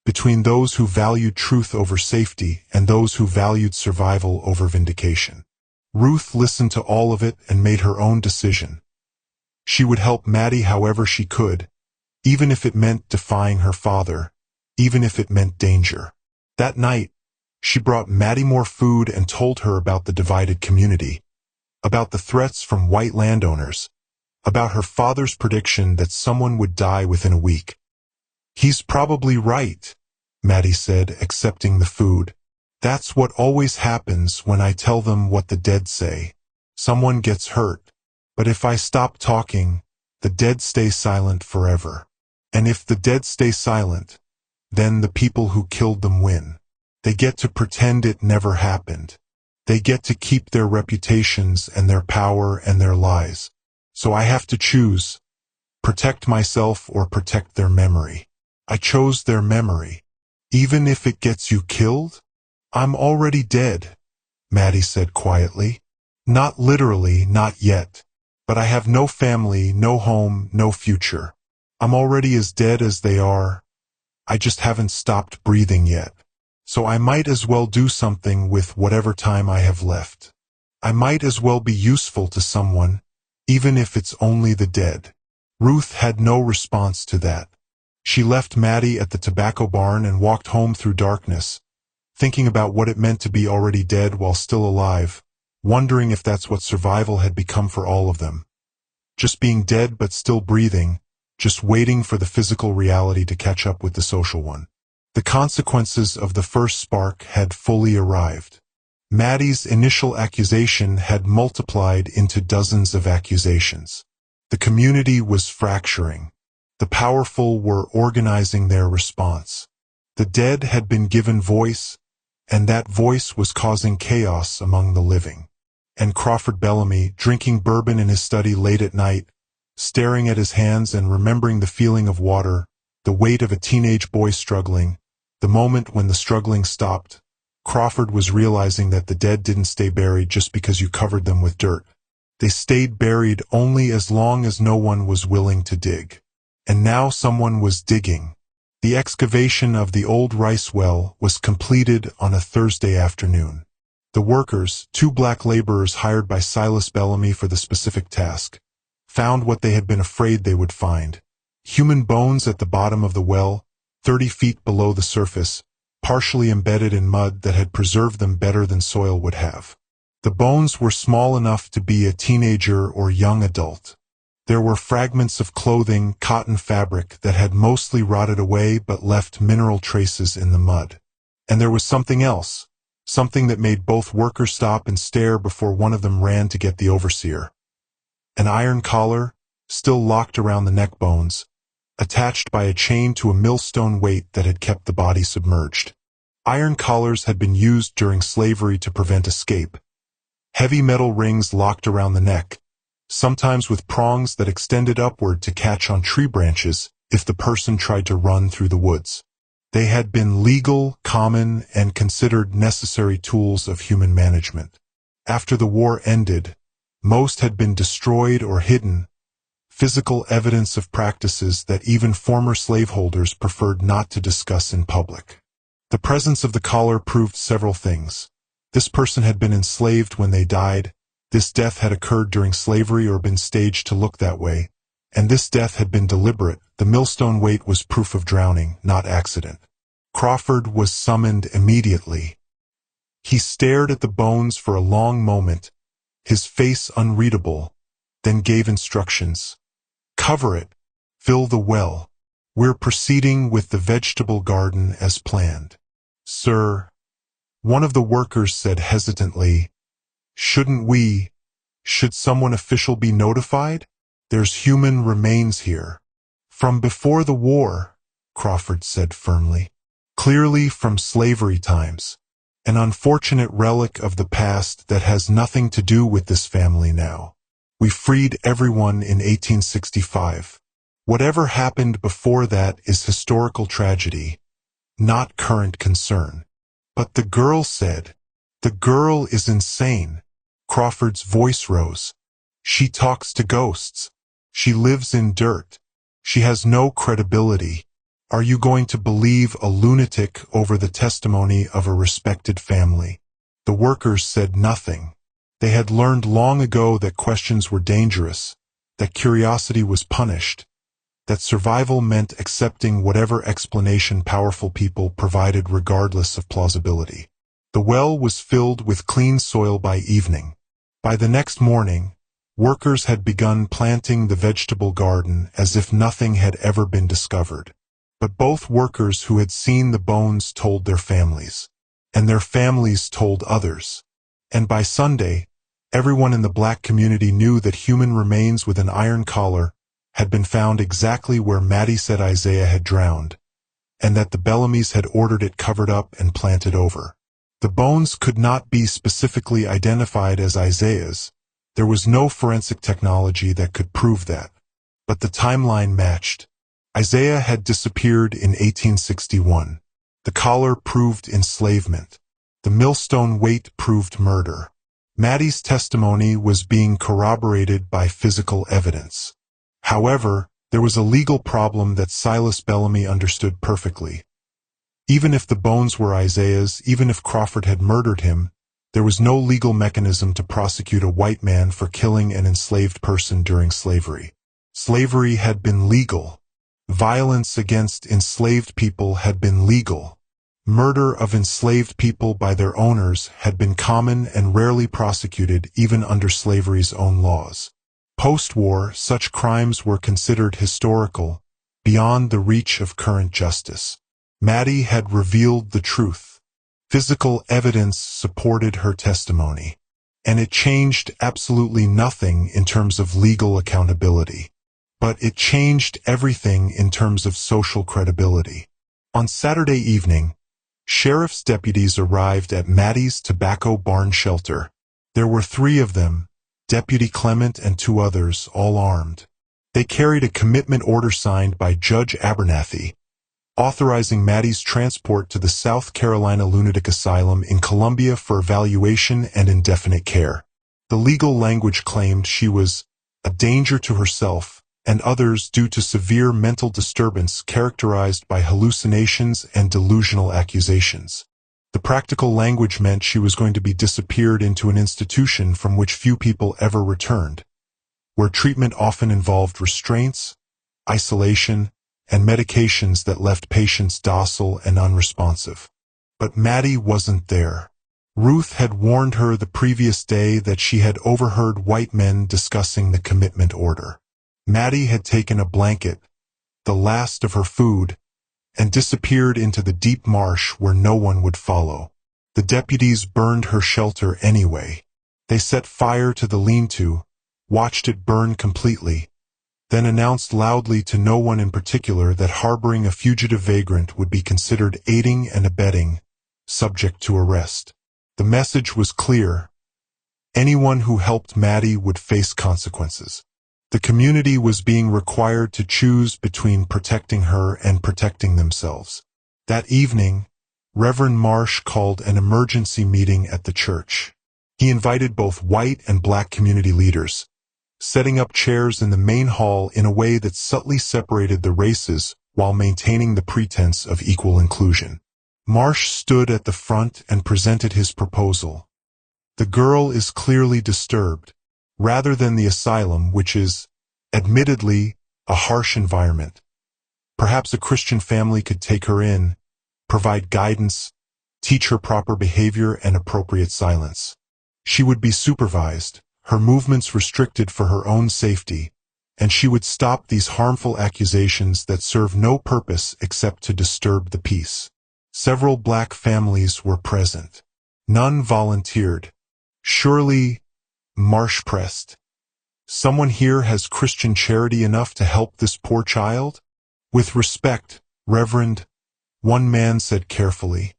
between those who valued truth over safety and those who valued survival over vindication. Ruth listened to all of it and made her own decision. She would help Maddie however she could, even if it meant defying her father, even if it meant danger. That night, she brought Maddie more food and told her about the divided community, about the threats from white landowners, about her father's prediction that someone would die within a week. "He's probably right," Maddie said, accepting the food. "That's what always happens when I tell them what the dead say. Someone gets hurt. But if I stop talking, the dead stay silent forever. And if the dead stay silent, then the people who killed them win. They get to pretend it never happened. They get to keep their reputations and their power and their lies. So I have to choose, protect myself or protect their memory. I chose their memory. Even if it gets you killed? I'm already dead," Maddie said quietly. "Not literally, not yet. But I have no family, no home, no future. I'm already as dead as they are. I just haven't stopped breathing yet. So I might as well do something with whatever time I have left. I might as well be useful to someone, even if it's only the dead." Ruth had no response to that. She left Maddie at the tobacco barn and walked home through darkness, thinking about what it meant to be already dead while still alive, wondering if that's what survival had become for all of them. Just being dead but still breathing, just waiting for the physical reality to catch up with the social one. The consequences of the first spark had fully arrived. Maddie's initial accusation had multiplied into dozens of accusations. The community was fracturing. The powerful were organizing their response. The dead had been given voice, and that voice was causing chaos among the living. And Crawford Bellamy, drinking bourbon in his study late at night, staring at his hands and remembering the feeling of water, the weight of a teenage boy struggling, the moment when the struggling stopped, Crawford was realizing that the dead didn't stay buried just because you covered them with dirt. They stayed buried only as long as no one was willing to dig. And now someone was digging. The excavation of the old rice well was completed on a Thursday afternoon. The workers, 2 black laborers hired by Silas Bellamy for the specific task, found what they had been afraid they would find. Human bones at the bottom of the well, 30 feet below the surface, partially embedded in mud that had preserved them better than soil would have. The bones were small enough to be a teenager or young adult. There were fragments of clothing, cotton fabric that had mostly rotted away but left mineral traces in the mud. And there was something else, something that made both workers stop and stare before one of them ran to get the overseer. An iron collar, still locked around the neck bones, attached by a chain to a millstone weight that had kept the body submerged. Iron collars had been used during slavery to prevent escape. Heavy metal rings locked around the neck, sometimes with prongs that extended upward to catch on tree branches if the person tried to run through the woods. They had been legal, common, and considered necessary tools of human management. After the war ended, most had been destroyed or hidden, physical evidence of practices that even former slaveholders preferred not to discuss in public. The presence of the collar proved several things. This person had been enslaved when they died, this death had occurred during slavery or been staged to look that way, and this death had been deliberate. The millstone weight was proof of drowning, not accident. Crawford was summoned immediately. He stared at the bones for a long moment, his face unreadable, then gave instructions. Cover it. Fill the well. We're proceeding with the vegetable garden as planned. Sir, one of the workers said hesitantly, should someone official be notified? There's human remains here. From before the war, Crawford said firmly. Clearly from slavery times. An unfortunate relic of the past that has nothing to do with this family now. We freed everyone in 1865. Whatever happened before that is historical tragedy, not current concern. But the girl said, the girl is insane. Crawford's voice rose. She talks to ghosts. She lives in dirt. She has no credibility. Are you going to believe a lunatic over the testimony of a respected family? The workers said nothing. They had learned long ago that questions were dangerous, that curiosity was punished, that survival meant accepting whatever explanation powerful people provided regardless of plausibility. The well was filled with clean soil by evening. By the next morning, workers had begun planting the vegetable garden as if nothing had ever been discovered. But both workers who had seen the bones told their families, and their families told others. And by Sunday, everyone in the black community knew that human remains with an iron collar had been found exactly where Maddie said Isaiah had drowned, and that the Bellamys had ordered it covered up and planted over. The bones could not be specifically identified as Isaiah's. There was no forensic technology that could prove that. But the timeline matched. Isaiah had disappeared in 1861. The collar proved enslavement. The millstone weight proved murder. Maddie's testimony was being corroborated by physical evidence. However, there was a legal problem that Silas Bellamy understood perfectly. Even if the bones were Isaiah's, even if Crawford had murdered him, there was no legal mechanism to prosecute a white man for killing an enslaved person during slavery. Slavery had been legal. Violence against enslaved people had been legal. Murder of enslaved people by their owners had been common and rarely prosecuted even under slavery's own laws. Post-war, such crimes were considered historical, beyond the reach of current justice. Maddie had revealed the truth. Physical evidence supported her testimony, and it changed absolutely nothing in terms of legal accountability. But it changed everything in terms of social credibility. On Saturday evening, sheriff's deputies arrived at Maddie's tobacco barn shelter. There were 3 of them, Deputy Clement and 2 others, all armed. They carried a commitment order signed by Judge Abernathy, authorizing Maddie's transport to the South Carolina Lunatic Asylum in Columbia for evaluation and indefinite care. The legal language claimed she was a danger to herself and others due to severe mental disturbance characterized by hallucinations and delusional accusations. The practical language meant she was going to be disappeared into an institution from which few people ever returned, where treatment often involved restraints, isolation, and medications that left patients docile and unresponsive. But Maddie wasn't there. Ruth had warned her the previous day that she had overheard white men discussing the commitment order. Maddie had taken a blanket, the last of her food, and disappeared into the deep marsh where no one would follow. The deputies burned her shelter anyway. They set fire to the lean-to, watched it burn completely, then announced loudly to no one in particular that harboring a fugitive vagrant would be considered aiding and abetting, subject to arrest. The message was clear. Anyone who helped Maddie would face consequences. The community was being required to choose between protecting her and protecting themselves. That evening, Reverend Marsh called an emergency meeting at the church. He invited both white and black community leaders, setting up chairs in the main hall in a way that subtly separated the races while maintaining the pretense of equal inclusion. Marsh stood at the front and presented his proposal. The girl is clearly disturbed, rather than the asylum, which is, admittedly, a harsh environment. Perhaps a Christian family could take her in, provide guidance, teach her proper behavior and appropriate silence. She would be supervised, her movements restricted for her own safety, and she would stop these harmful accusations that serve no purpose except to disturb the peace. Several black families were present. None volunteered. Surely, Marsh pressed. Someone here has Christian charity enough to help this poor child? With respect, Reverend, one man said carefully.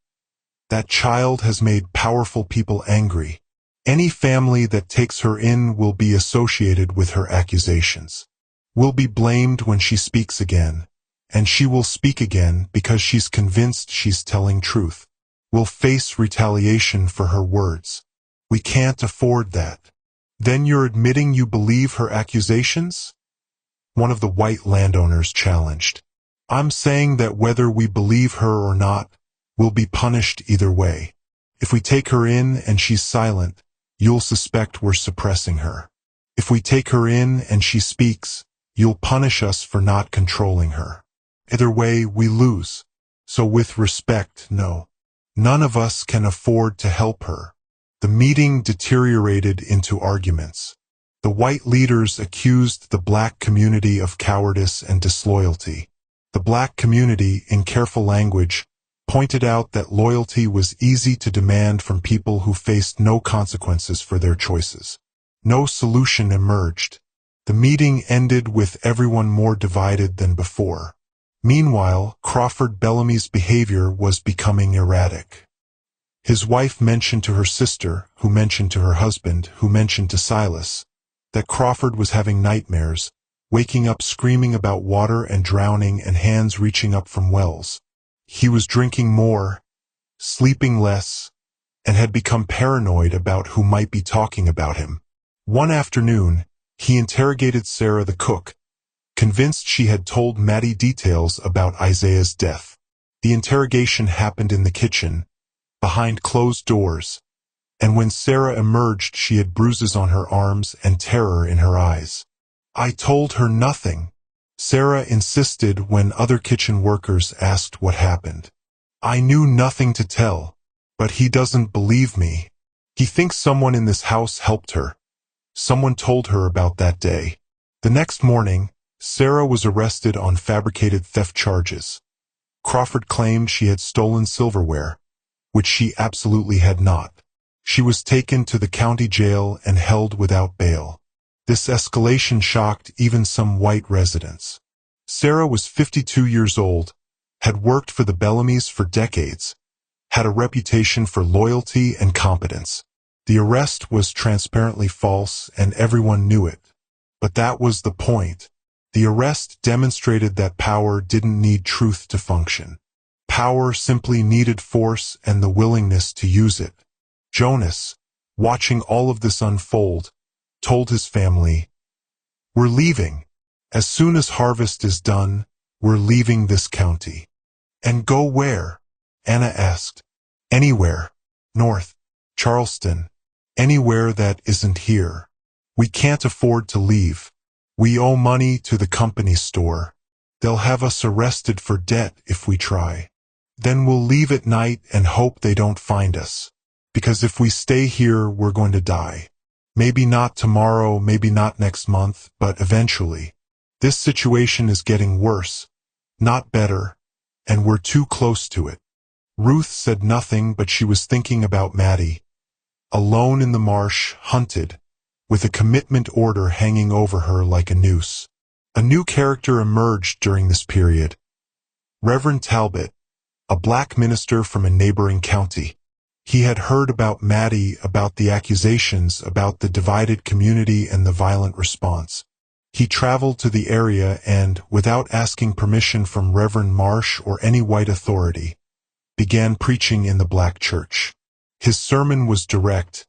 That child has made powerful people angry. Any family that takes her in will be associated with her accusations. Will be blamed when she speaks again, and she will speak again because she's convinced she's telling truth. Will face retaliation for her words. We can't afford that. Then you're admitting you believe her accusations? One of the white landowners challenged. I'm saying that whether we believe her or not, we'll be punished either way. If we take her in and she's silent, you'll suspect we're suppressing her. If we take her in and she speaks, you'll punish us for not controlling her. Either way, we lose. So with respect, no. None of us can afford to help her. The meeting deteriorated into arguments. The white leaders accused the black community of cowardice and disloyalty. The black community, in careful language, pointed out that loyalty was easy to demand from people who faced no consequences for their choices. No solution emerged. The meeting ended with everyone more divided than before. Meanwhile, Crawford Bellamy's behavior was becoming erratic. His wife mentioned to her sister, who mentioned to her husband, who mentioned to Silas, that Crawford was having nightmares, waking up screaming about water and drowning and hands reaching up from wells. He was drinking more, sleeping less, and had become paranoid about who might be talking about him. One afternoon, he interrogated Sarah the cook, convinced she had told Maddie details about Isaiah's death. The interrogation happened in the kitchen, behind closed doors, and when Sarah emerged she had bruises on her arms and terror in her eyes. I told her nothing, Sarah insisted when other kitchen workers asked what happened. I knew nothing to tell, but he doesn't believe me. He thinks someone in this house helped her. Someone told her about that day. The next morning, Sarah was arrested on fabricated theft charges. Crawford claimed she had stolen silverware, which she absolutely had not. She was taken to the county jail and held without bail. This escalation shocked even some white residents. Sarah was 52 years old, had worked for the Bellamys for decades, had a reputation for loyalty and competence. The arrest was transparently false and everyone knew it. But that was the point. The arrest demonstrated that power didn't need truth to function. Power simply needed force and the willingness to use it. Jonas, watching all of this unfold, told his family, "We're leaving. As soon as harvest is done, we're leaving this county." "And go where?" Anna asked. "Anywhere. North. Charleston. Anywhere that isn't here. We can't afford to leave. We owe money to the company store. They'll have us arrested for debt if we try. Then we'll leave at night and hope they don't find us. Because if we stay here, we're going to die. Maybe not tomorrow, maybe not next month, but eventually. This situation is getting worse, not better, and we're too close to it." Ruth said nothing, but she was thinking about Maddie. Alone in the marsh, hunted, with a commitment order hanging over her like a noose. A new character emerged during this period. Reverend Talbot, a black minister from a neighboring county. He had heard about Maddie, about the accusations, about the divided community and the violent response. He traveled to the area and, without asking permission from Reverend Marsh or any white authority, began preaching in the black church. His sermon was direct.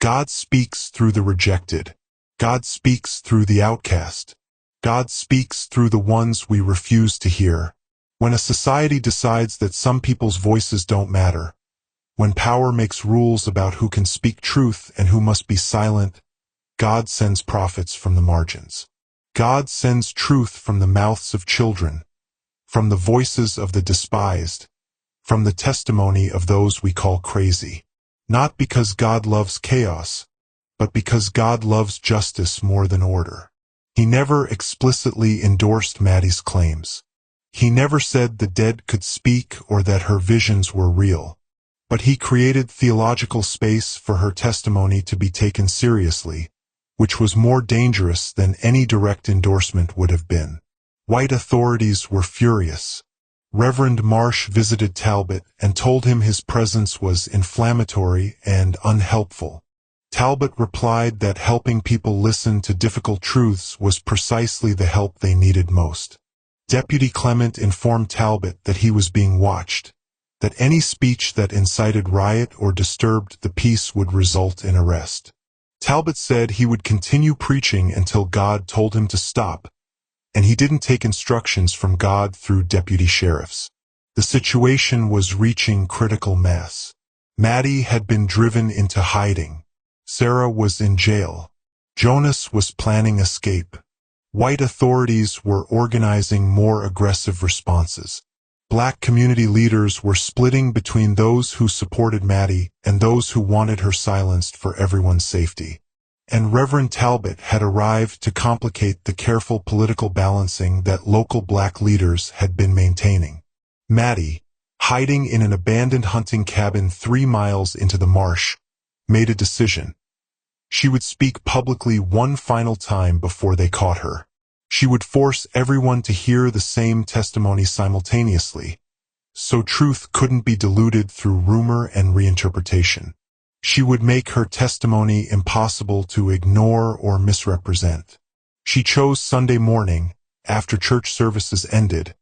God speaks through the rejected. God speaks through the outcast. God speaks through the ones we refuse to hear. When a society decides that some people's voices don't matter, when power makes rules about who can speak truth and who must be silent, God sends prophets from the margins. God sends truth from the mouths of children, from the voices of the despised, from the testimony of those we call crazy. Not because God loves chaos, but because God loves justice more than order. He never explicitly endorsed Maddie's claims. He never said the dead could speak or that her visions were real. But he created theological space for her testimony to be taken seriously, which was more dangerous than any direct endorsement would have been. White authorities were furious. Reverend Marsh visited Talbot and told him his presence was inflammatory and unhelpful. Talbot replied that helping people listen to difficult truths was precisely the help they needed most. Deputy Clement informed Talbot that he was being watched, that any speech that incited riot or disturbed the peace would result in arrest. Talbot said he would continue preaching until God told him to stop, and he didn't take instructions from God through deputy sheriffs. The situation was reaching critical mass. Maddie had been driven into hiding. Sarah was in jail. Jonas was planning escape. White authorities were organizing more aggressive responses. Black community leaders were splitting between those who supported Maddie and those who wanted her silenced for everyone's safety. And Reverend Talbot had arrived to complicate the careful political balancing that local black leaders had been maintaining. Maddie, hiding in an abandoned hunting cabin 3 miles into the marsh, made a decision. She would speak publicly one final time before they caught her. She would force everyone to hear the same testimony simultaneously, so truth couldn't be diluted through rumor and reinterpretation. She would make her testimony impossible to ignore or misrepresent. She chose Sunday morning, after church services ended,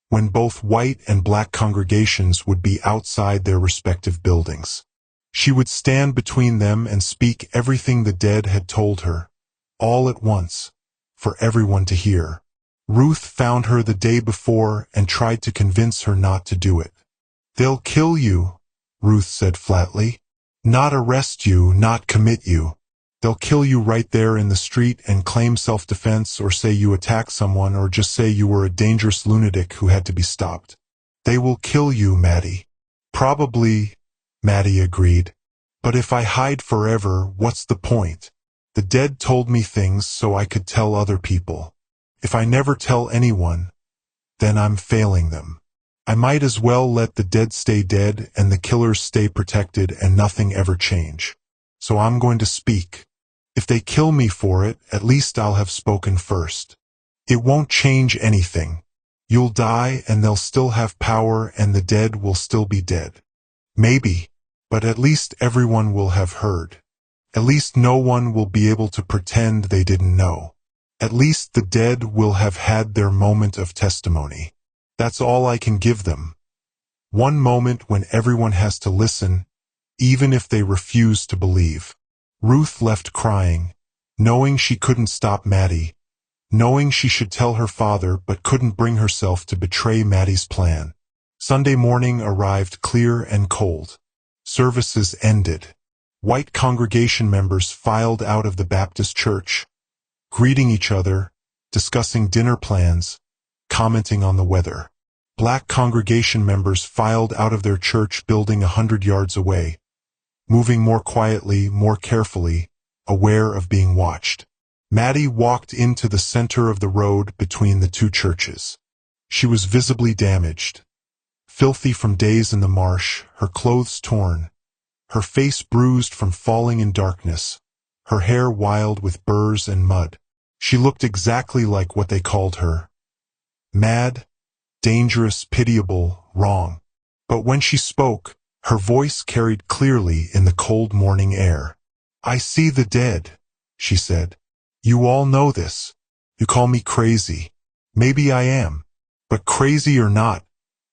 when both white and black congregations would be outside their respective buildings. She would stand between them and speak everything the dead had told her, all at once, for everyone to hear. Ruth found her the day before and tried to convince her not to do it. "They'll kill you," Ruth said flatly. "Not arrest you, not commit you. They'll kill you right there in the street and claim self-defense or say you attacked someone or just say you were a dangerous lunatic who had to be stopped. They will kill you, Maddie." "Probably," Maddie agreed. "But if I hide forever, what's the point? The dead told me things so I could tell other people. If I never tell anyone, then I'm failing them. I might as well let the dead stay dead and the killers stay protected and nothing ever change. So I'm going to speak. If they kill me for it, at least I'll have spoken first. It won't change anything. You'll die and they'll still have power and the dead will still be dead. Maybe, but at least everyone will have heard. At least no one will be able to pretend they didn't know. At least the dead will have had their moment of testimony. That's all I can give them. One moment when everyone has to listen, even if they refuse to believe." Ruth left crying, knowing she couldn't stop Maddie, knowing she should tell her father but couldn't bring herself to betray Maddie's plan. Sunday morning arrived clear and cold. Services ended. White congregation members filed out of the Baptist church, greeting each other, discussing dinner plans, commenting on the weather. Black congregation members filed out of their church building 100 yards away, moving more quietly, more carefully, aware of being watched. Maddie walked into the center of the road between the two churches. She was visibly damaged, filthy from days in the marsh, her clothes torn, her face bruised from falling in darkness, her hair wild with burrs and mud. She looked exactly like what they called her. Mad, dangerous, pitiable, wrong. But when she spoke, her voice carried clearly in the cold morning air. "I see the dead," she said. "You all know this. You call me crazy. Maybe I am. But crazy or not,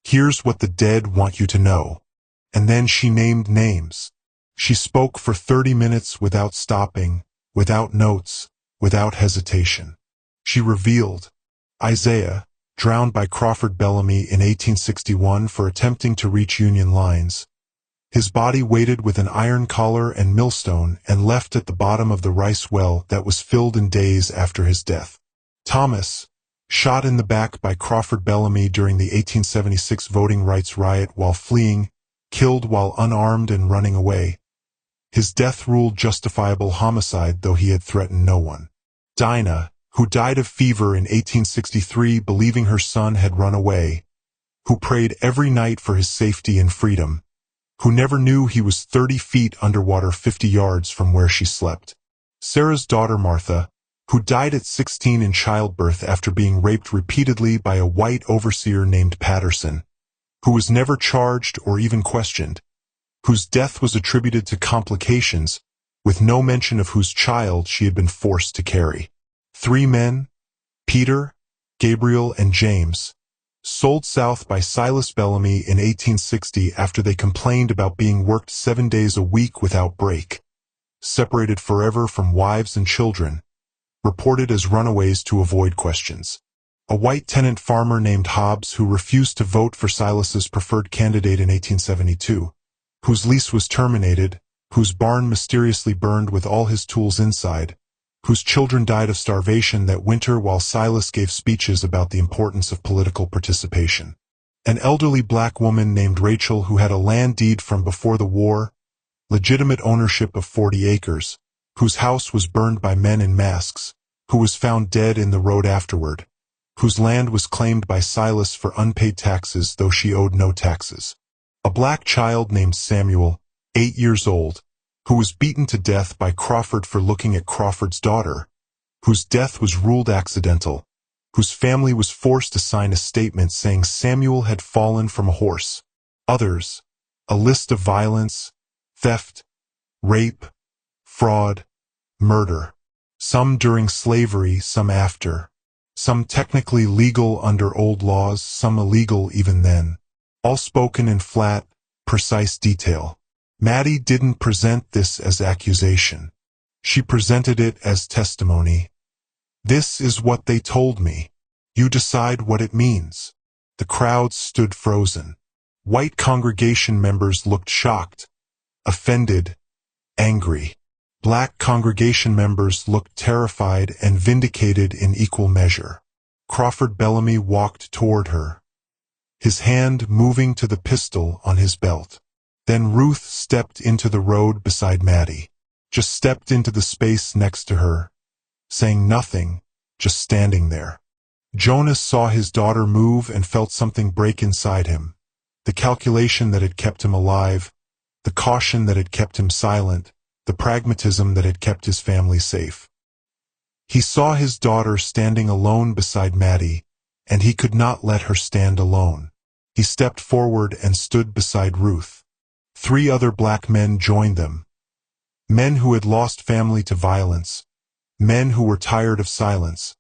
here's what the dead want you to know." And then she named names. She spoke for 30 minutes without stopping, without notes, without hesitation. She revealed Isaiah, drowned by Crawford Bellamy in 1861 for attempting to reach Union lines. His body weighted with an iron collar and millstone and left at the bottom of the rice well that was filled in days after his death. Thomas, shot in the back by Crawford Bellamy during the 1876 voting rights riot while fleeing, killed while unarmed and running away. His death ruled justifiable homicide, though he had threatened no one. Dinah, who died of fever in 1863 believing her son had run away, who prayed every night for his safety and freedom, who never knew he was 30 feet underwater 50 yards from where she slept. Sarah's daughter Martha, who died at 16 in childbirth after being raped repeatedly by a white overseer named Patterson, who was never charged or even questioned, whose death was attributed to complications, with no mention of whose child she had been forced to carry. 3 men, Peter, Gabriel, and James, sold south by Silas Bellamy in 1860 after they complained about being worked 7 days a week without break, separated forever from wives and children, reported as runaways to avoid questions. A white tenant farmer named Hobbs who refused to vote for Silas's preferred candidate in 1872, whose lease was terminated, whose barn mysteriously burned with all his tools inside, whose children died of starvation that winter while Silas gave speeches about the importance of political participation. An elderly black woman named Rachel who had a land deed from before the war, legitimate ownership of 40 acres, whose house was burned by men in masks, who was found dead in the road afterward, whose land was claimed by Silas for unpaid taxes though she owed no taxes. A black child named Samuel, 8 years old, who was beaten to death by Crawford for looking at Crawford's daughter, whose death was ruled accidental, whose family was forced to sign a statement saying Samuel had fallen from a horse. Others, a list of violence, theft, rape, fraud, murder, some during slavery, some after, some technically legal under old laws, some illegal even then, all spoken in flat, precise detail. Maddie didn't present this as accusation. She presented it as testimony. "This is what they told me. You decide what it means." The crowd stood frozen. White congregation members looked shocked, offended, angry. Black congregation members looked terrified and vindicated in equal measure. Crawford Bellamy walked toward her, his hand moving to the pistol on his belt. Then Ruth stepped into the road beside Maddie, just stepped into the space next to her, saying nothing, just standing there. Jonas saw his daughter move and felt something break inside him, the calculation that had kept him alive, the caution that had kept him silent, the pragmatism that had kept his family safe. He saw his daughter standing alone beside Maddie, and he could not let her stand alone. He stepped forward and stood beside Ruth. 3 other black men joined them. Men who had lost family to violence, men who were tired of silence,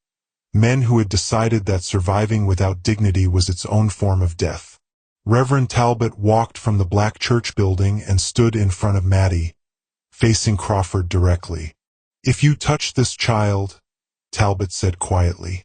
men who had decided that surviving without dignity was its own form of death. Reverend Talbot walked from the black church building and stood in front of Maddie, facing Crawford directly. "If you touch this child," Talbot said quietly,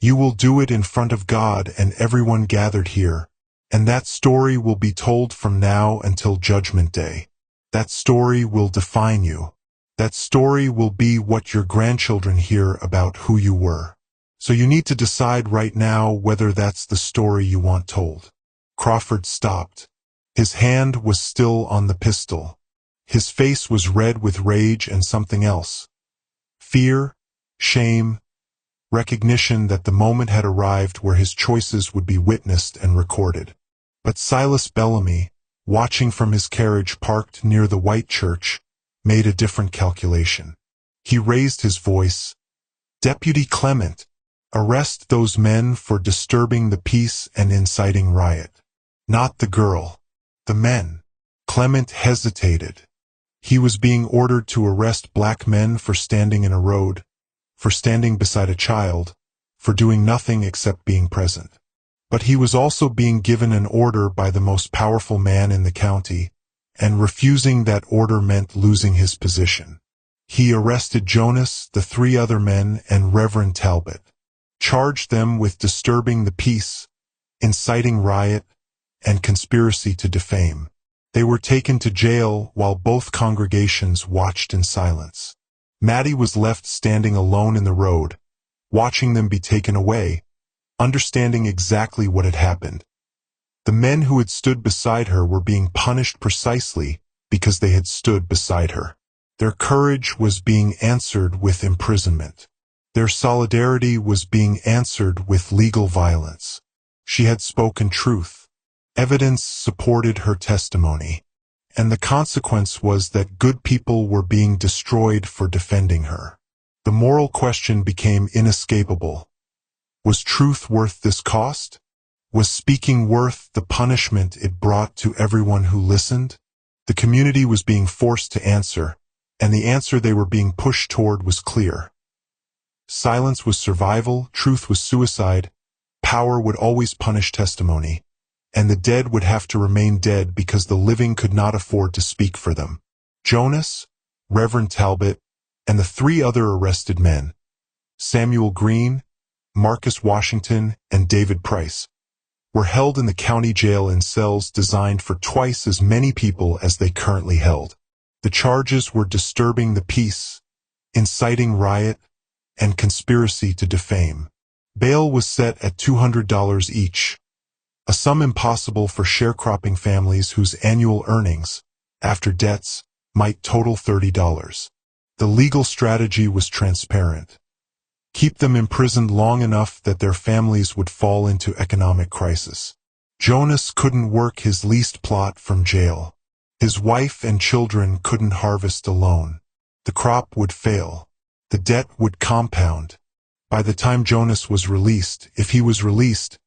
"you will do it in front of God and everyone gathered here. And that story will be told from now until Judgment Day. That story will define you. That story will be what your grandchildren hear about who you were. So you need to decide right now whether that's the story you want told." Crawford stopped. His hand was still on the pistol. His face was red with rage and something else. Fear, shame, recognition that the moment had arrived where his choices would be witnessed and recorded. But Silas Bellamy, watching from his carriage parked near the white church, made a different calculation. He raised his voice, Deputy Clement, arrest those men for disturbing the peace and inciting riot. Not the girl. The men. Clement hesitated. He was being ordered to arrest black men for standing in a road, for standing beside a child, for doing nothing except being present. But he was also being given an order by the most powerful man in the county, and refusing that order meant losing his position. He arrested Jonas, the 3 other men, and Reverend Talbot, charged them with disturbing the peace, inciting riot, and conspiracy to defame. They were taken to jail while both congregations watched in silence. Maddie was left standing alone in the road, watching them be taken away, understanding exactly what had happened. The men who had stood beside her were being punished precisely because they had stood beside her. Their courage was being answered with imprisonment. Their solidarity was being answered with legal violence. She had spoken truth. Evidence supported her testimony, and the consequence was that good people were being destroyed for defending her. The moral question became inescapable. Was truth worth this cost? Was speaking worth the punishment it brought to everyone who listened? The community was being forced to answer, and the answer they were being pushed toward was clear. Silence was survival, truth was suicide, power would always punish testimony, and the dead would have to remain dead because the living could not afford to speak for them. Jonas, Reverend Talbot, and the 3 other arrested men, Samuel Green, Marcus Washington, and David Price, were held in the county jail in cells designed for twice as many people as they currently held. The charges were disturbing the peace, inciting riot, and conspiracy to defame. Bail was set at $200 each, a sum impossible for sharecropping families whose annual earnings, after debts, might total $30. The legal strategy was transparent. Keep them imprisoned long enough that their families would fall into economic crisis. Jonas couldn't work his leased plot from jail. His wife and children couldn't harvest alone. The crop would fail. The debt would compound. By the time Jonas was released, if he was released,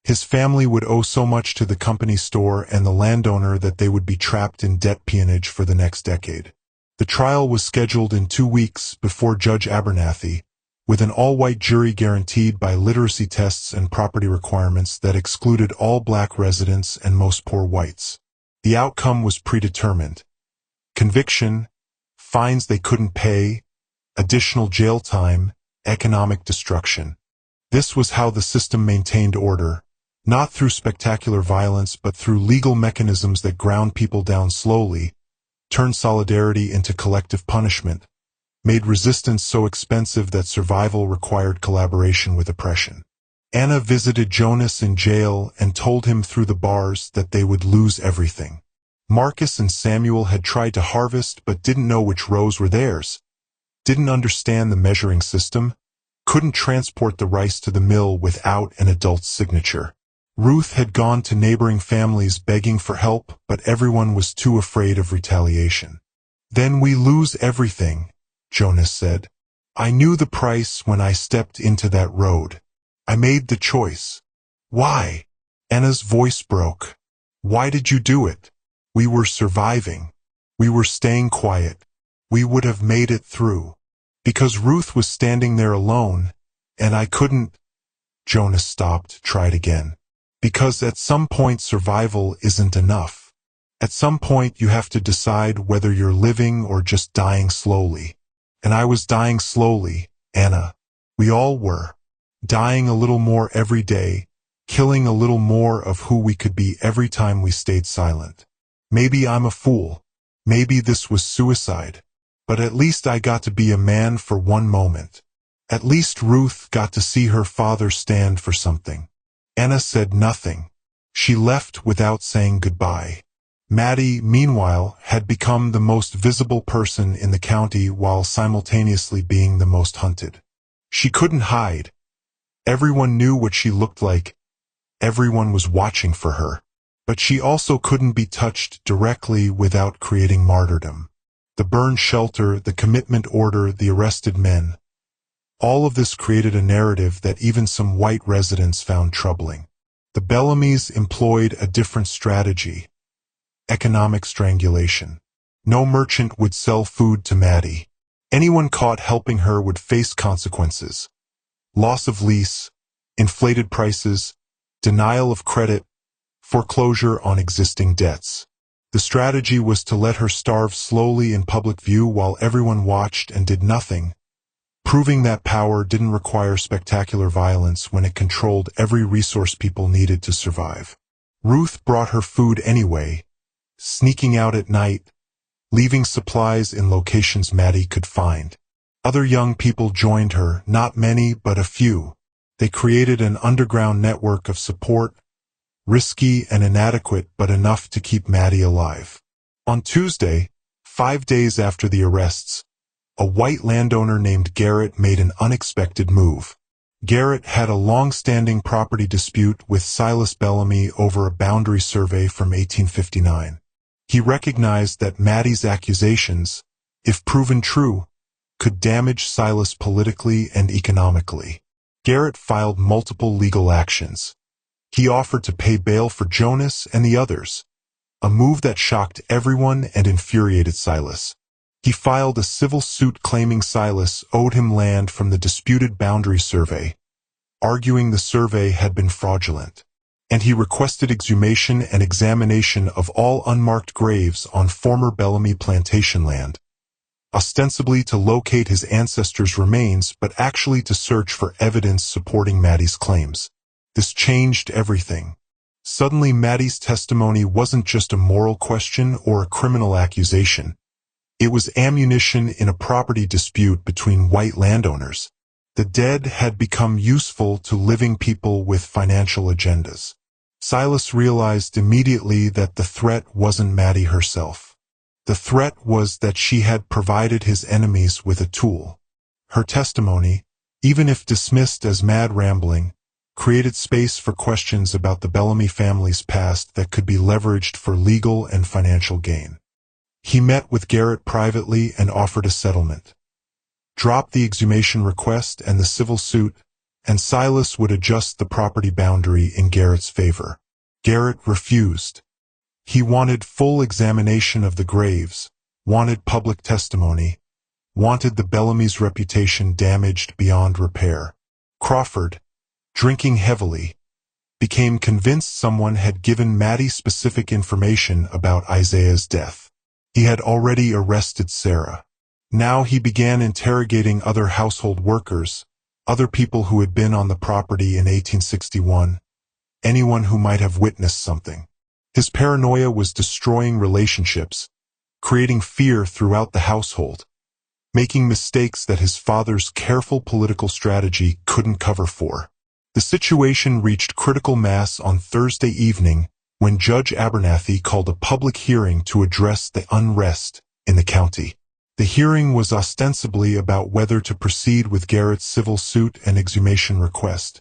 his family would owe so much to the company store and the landowner that they would be trapped in debt peonage for the next decade. The trial was scheduled in 2 weeks before Judge Abernathy, with an all-white jury guaranteed by literacy tests and property requirements that excluded all black residents and most poor whites. The outcome was predetermined. Conviction, fines they couldn't pay, additional jail time, economic destruction. This was how the system maintained order, not through spectacular violence but through legal mechanisms that ground people down slowly, turned solidarity into collective punishment, made resistance so expensive that survival required collaboration with oppression. Anna visited Jonas in jail and told him through the bars that they would lose everything. Marcus and Samuel had tried to harvest but didn't know which rows were theirs, didn't understand the measuring system, couldn't transport the rice to the mill without an adult's signature. Ruth had gone to neighboring families begging for help, but everyone was too afraid of retaliation. Then we lose everything, Jonas said. I knew the price when I stepped into that road. I made the choice. Why? Anna's voice broke. Why did you do it? We were surviving. We were staying quiet. We would have made it through. Because Ruth was standing there alone, and I couldn't. Jonas stopped, tried again. Because at some point survival isn't enough. At some point you have to decide whether you're living or just dying slowly. And I was dying slowly, Anna. We all were. Dying a little more every day, killing a little more of who we could be every time we stayed silent. Maybe I'm a fool. Maybe this was suicide. But at least I got to be a man for one moment. At least Ruth got to see her father stand for something. Anna said nothing. She left without saying goodbye. Maddie, meanwhile, had become the most visible person in the county while simultaneously being the most hunted. She couldn't hide. Everyone knew what she looked like. Everyone was watching for her. But she also couldn't be touched directly without creating martyrdom. The burned shelter, the commitment order, the arrested men. All of this created a narrative that even some white residents found troubling. The Bellamys employed a different strategy: economic strangulation. No merchant would sell food to Maddie. Anyone caught helping her would face consequences: loss of lease, inflated prices, denial of credit, foreclosure on existing debts. The strategy was to let her starve slowly in public view while everyone watched and did nothing, proving that power didn't require spectacular violence when it controlled every resource people needed to survive. Ruth brought her food anyway, sneaking out at night, leaving supplies in locations Maddie could find. Other young people joined her, not many, but a few. They created an underground network of support, risky and inadequate but enough to keep Maddie alive. On Tuesday, 5 days after the arrests, a white landowner named Garrett made an unexpected move. Garrett had a long-standing property dispute with Silas Bellamy over a boundary survey from 1859. He recognized that Maddie's accusations, if proven true, could damage Silas politically and economically. Garrett filed multiple legal actions. He offered to pay bail for Jonas and the others, a move that shocked everyone and infuriated Silas. He filed a civil suit claiming Silas owed him land from the disputed boundary survey, arguing the survey had been fraudulent. And he requested exhumation and examination of all unmarked graves on former Bellamy plantation land, ostensibly to locate his ancestors' remains, but actually to search for evidence supporting Maddie's claims. This changed everything. Suddenly, Maddie's testimony wasn't just a moral question or a criminal accusation. It was ammunition in a property dispute between white landowners. The dead had become useful to living people with financial agendas. Silas realized immediately that the threat wasn't Maddie herself. The threat was that she had provided his enemies with a tool. Her testimony, even if dismissed as mad rambling, created space for questions about the Bellamy family's past that could be leveraged for legal and financial gain. He met with Garrett privately and offered a settlement. Drop the exhumation request and the civil suit, and Silas would adjust the property boundary in Garrett's favor. Garrett refused. He wanted full examination of the graves, wanted public testimony, wanted the Bellamy's reputation damaged beyond repair. Crawford, drinking heavily, became convinced someone had given Maddie specific information about Isaiah's death. He had already arrested Sarah. Now he began interrogating other household workers, other people who had been on the property in 1861, anyone who might have witnessed something. His paranoia was destroying relationships, creating fear throughout the household, making mistakes that his father's careful political strategy couldn't cover for. The situation reached critical mass on Thursday evening when Judge Abernathy called a public hearing to address the unrest in the county. The hearing was ostensibly about whether to proceed with Garrett's civil suit and exhumation request,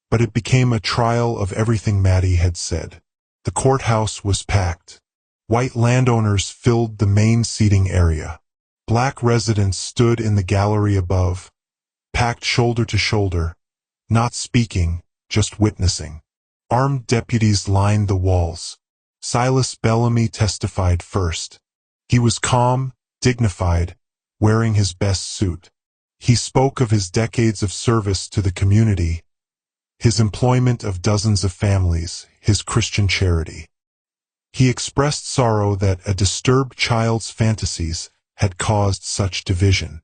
but it became a trial of everything Maddie had said. The courthouse was packed. White landowners filled the main seating area. Black residents stood in the gallery above, packed shoulder to shoulder, not speaking, just witnessing. Armed deputies lined the walls. Silas Bellamy testified first. He was calm, dignified, wearing his best suit. He spoke of his decades of service to the community, his employment of dozens of families, his Christian charity. He expressed sorrow that a disturbed child's fantasies had caused such division.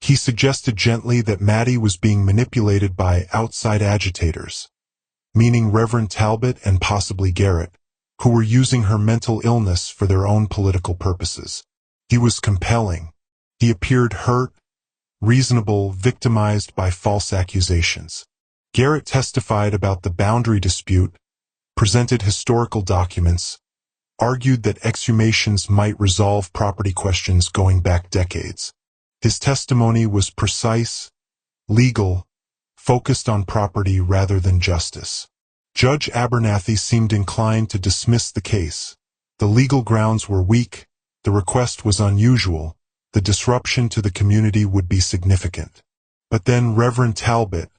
He suggested gently that Maddie was being manipulated by outside agitators, meaning Reverend Talbot and possibly Garrett, who were using her mental illness for their own political purposes. He was compelling. He appeared hurt, reasonable, victimized by false accusations. Garrett testified about the boundary dispute, presented historical documents, argued that exhumations might resolve property questions going back decades. His testimony was precise, legal, focused on property rather than justice. Judge Abernathy seemed inclined to dismiss the case. The legal grounds were weak, the request was unusual, the disruption to the community would be significant. But then Reverend Talbot,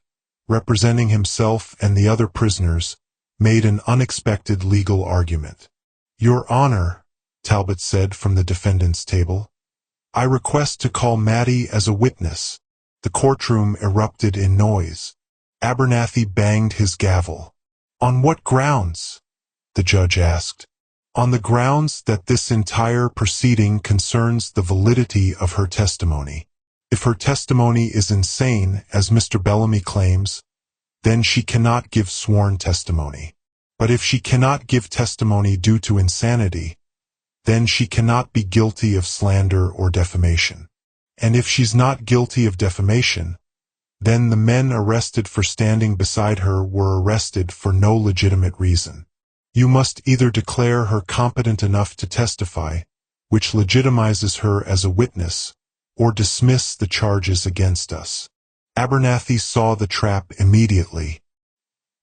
representing himself and the other prisoners, made an unexpected legal argument. "Your Honor," Talbot said from the defendant's table, "I request to call Maddie as a witness." The courtroom erupted in noise. Abernathy banged his gavel. "On what grounds?" the judge asked. "On the grounds that this entire proceeding concerns the validity of her testimony. If her testimony is insane, as Mr. Bellamy claims, then she cannot give sworn testimony. But if she cannot give testimony due to insanity, then she cannot be guilty of slander or defamation. And if she's not guilty of defamation, then the men arrested for standing beside her were arrested for no legitimate reason. You must either declare her competent enough to testify, which legitimizes her as a witness, or dismiss the charges against us." Abernathy saw the trap immediately.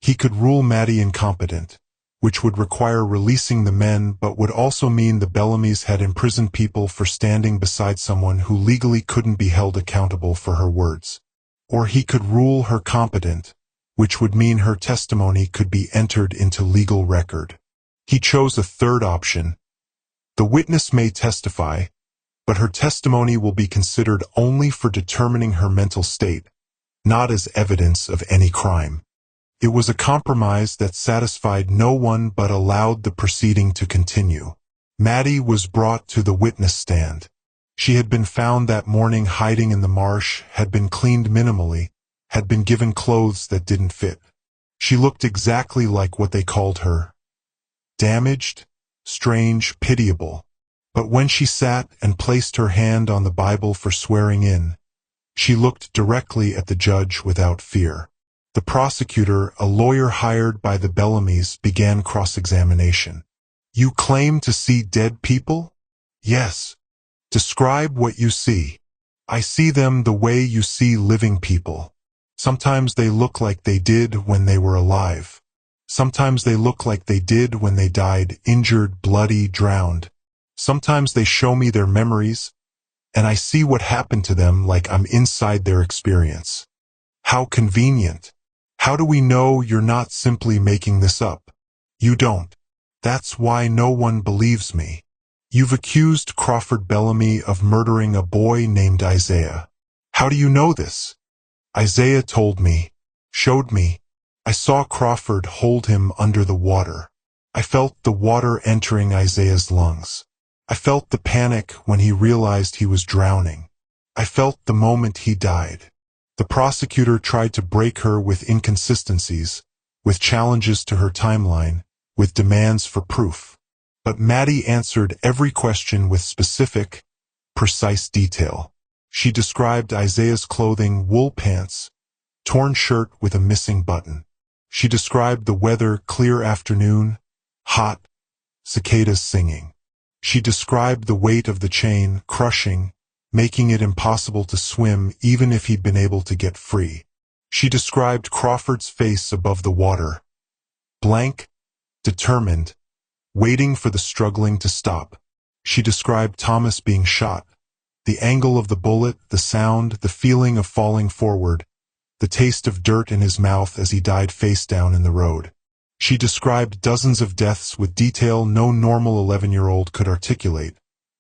He could rule Maddie incompetent, which would require releasing the men but would also mean the Bellamys had imprisoned people for standing beside someone who legally couldn't be held accountable for her words. Or he could rule her competent, which would mean her testimony could be entered into legal record. He chose a third option. The witness may testify, but her testimony will be considered only for determining her mental state, not as evidence of any crime. It was a compromise that satisfied no one but allowed the proceeding to continue. Maddie was brought to the witness stand. She had been found that morning hiding in the marsh, had been cleaned minimally, had been given clothes that didn't fit. She looked exactly like what they called her. Damaged, strange, pitiable. But when she sat and placed her hand on the Bible for swearing in, she looked directly at the judge without fear. The prosecutor, a lawyer hired by the Bellamys, began cross-examination. "You claim to see dead people?" "Yes." "Describe what you see." "I see them the way you see living people. Sometimes they look like they did when they were alive. Sometimes they look like they did when they died, injured, bloody, drowned. Sometimes they show me their memories, and I see what happened to them like I'm inside their experience." "How convenient. How do we know you're not simply making this up?" "You don't. That's why no one believes me. You've accused Crawford Bellamy of murdering a boy named Isaiah. How do you know this?" "Isaiah told me, showed me. I saw Crawford hold him under the water. I felt the water entering Isaiah's lungs. I felt the panic when he realized he was drowning. I felt the moment he died." The prosecutor tried to break her with inconsistencies, with challenges to her timeline, with demands for proof. But Maddie answered every question with specific, precise detail. She described Isaiah's clothing: wool pants, torn shirt with a missing button. She described the weather: clear afternoon, hot, cicadas singing. She described the weight of the chain, crushing, making it impossible to swim even if he'd been able to get free. She described Crawford's face above the water, blank, determined, waiting for the struggling to stop. She described Thomas being shot, the angle of the bullet, the sound, the feeling of falling forward, the taste of dirt in his mouth as he died face down in the road. She described dozens of deaths with detail no normal 11-year-old could articulate,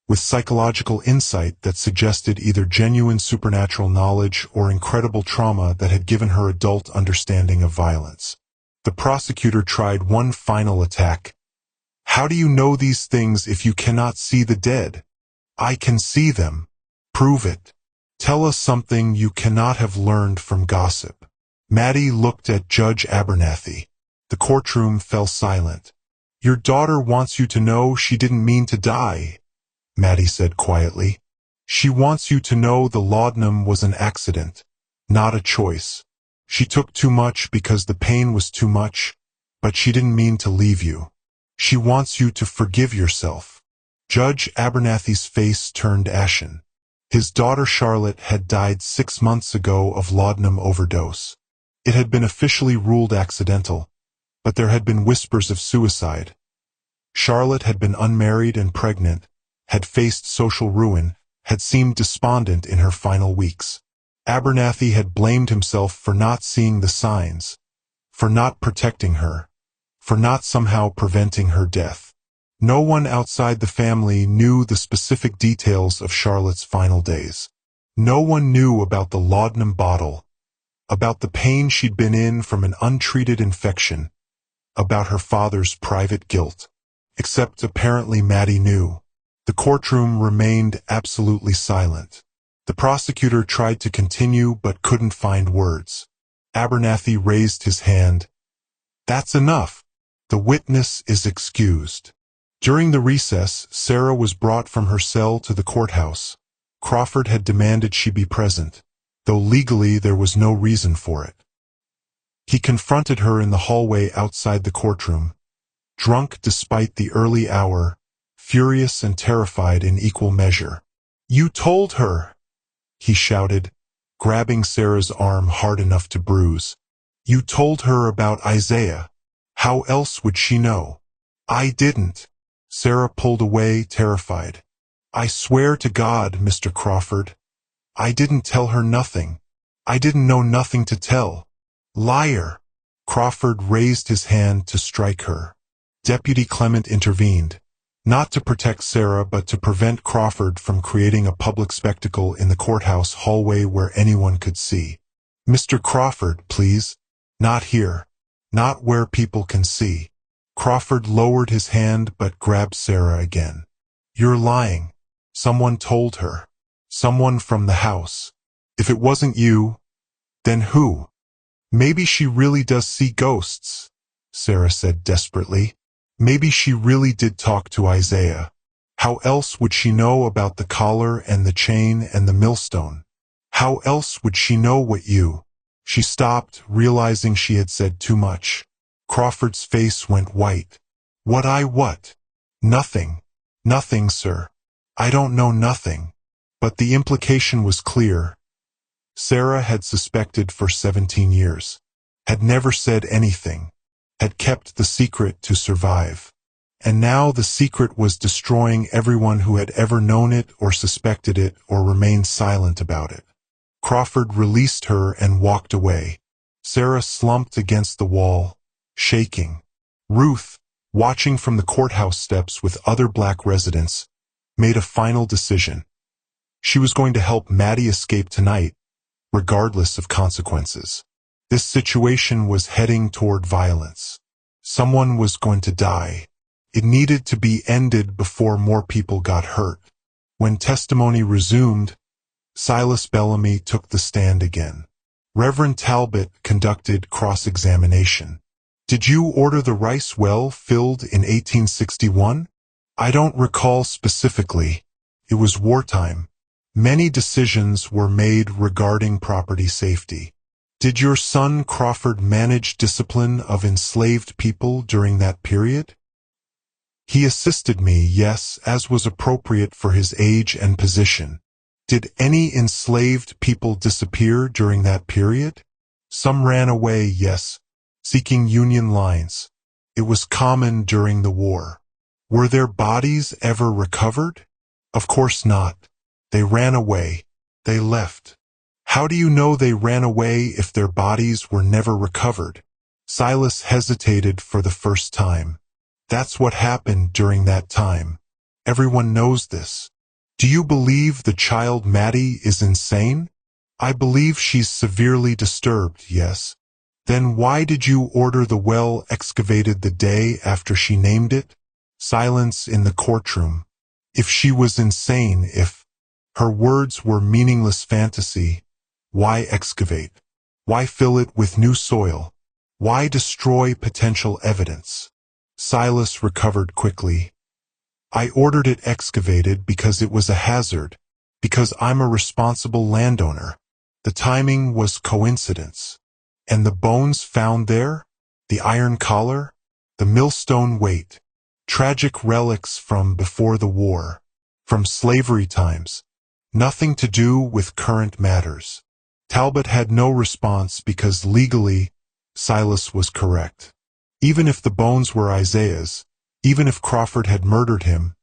with psychological insight that suggested either genuine supernatural knowledge or incredible trauma that had given her adult understanding of violence. The prosecutor tried one final attack. "How do you know these things if you cannot see the dead?" "I can see them." "Prove it. Tell us something you cannot have learned from gossip." Maddie looked at Judge Abernathy. The courtroom fell silent. "Your daughter wants you to know she didn't mean to die," Maddie said quietly. "She wants you to know the laudanum was an accident, not a choice. She took too much because the pain was too much, but she didn't mean to leave you. She wants you to forgive yourself." Judge Abernathy's face turned ashen. His daughter Charlotte had died 6 months ago of laudanum overdose. It had been officially ruled accidental, but there had been whispers of suicide. Charlotte had been unmarried and pregnant, had faced social ruin, had seemed despondent in her final weeks. Abernathy had blamed himself for not seeing the signs, for not protecting her, for not somehow preventing her death. No one outside the family knew the specific details of Charlotte's final days. No one knew about the laudanum bottle, about the pain she'd been in from an untreated infection, about her father's private guilt. Except apparently Maddie knew. The courtroom remained absolutely silent. The prosecutor tried to continue but couldn't find words. Abernathy raised his hand. "That's enough. The witness is excused." During the recess, Sarah was brought from her cell to the courthouse. Crawford had demanded she be present, though legally there was no reason for it. He confronted her in the hallway outside the courtroom, drunk despite the early hour, furious and terrified in equal measure. "You told her!" he shouted, grabbing Sarah's arm hard enough to bruise. "You told her about Isaiah. How else would she know?" "I didn't." Sarah pulled away, terrified. "I swear to God, Mr. Crawford, I didn't tell her nothing. I didn't know nothing to tell." "Liar!" Crawford raised his hand to strike her. Deputy Clement intervened, not to protect Sarah but to prevent Crawford from creating a public spectacle in the courthouse hallway where anyone could see. "Mr. Crawford, please. Not here. Not where people can see." Crawford lowered his hand but grabbed Sarah again. "You're lying. Someone told her. Someone from the house. If it wasn't you, then who?" "Maybe she really does see ghosts," Sarah said desperately. "Maybe she really did talk to Isaiah. How else would she know about the collar and the chain and the millstone? How else would she know what you—" She stopped, realizing she had said too much. Crawford's face went white. What? "Nothing. Nothing, sir. I don't know nothing." But the implication was clear. Sarah had suspected for 17 years, had never said anything, had kept the secret to survive. And now the secret was destroying everyone who had ever known it or suspected it or remained silent about it. Crawford released her and walked away. Sarah slumped against the wall, shaking. Ruth, watching from the courthouse steps with other black residents, made a final decision. She was going to help Maddie escape tonight, regardless of consequences. This situation was heading toward violence. Someone was going to die. It needed to be ended before more people got hurt. When testimony resumed, Silas Bellamy took the stand again. Reverend Talbot conducted cross-examination. "Did you order the rice well filled in 1861? "I don't recall specifically. It was wartime. Many decisions were made regarding property safety." "Did your son Crawford manage discipline of enslaved people during that period?" "He assisted me, yes, as was appropriate for his age and position." "Did any enslaved people disappear during that period?" "Some ran away, yes, seeking Union lines. It was common during the war." "Were their bodies ever recovered?" "Of course not. They ran away. They left." "How do you know they ran away if their bodies were never recovered?" Silas hesitated for the first time. "That's what happened during that time. Everyone knows this." "Do you believe the child Maddie is insane?" "I believe she's severely disturbed, yes." "Then why did you order the well excavated the day after she named it?" Silence in the courtroom. If she was insane, if her words were meaningless fantasy, why excavate? Why fill it with new soil? Why destroy potential evidence? Silas recovered quickly. "I ordered it excavated because it was a hazard, because I'm a responsible landowner. The timing was coincidence. And the bones found there? The iron collar? The millstone weight? Tragic relics from before the war, from slavery times. Nothing to do with current matters." Talbot had no response because legally, Silas was correct. Even if the bones were Isaiah's, even if Crawford had murdered him,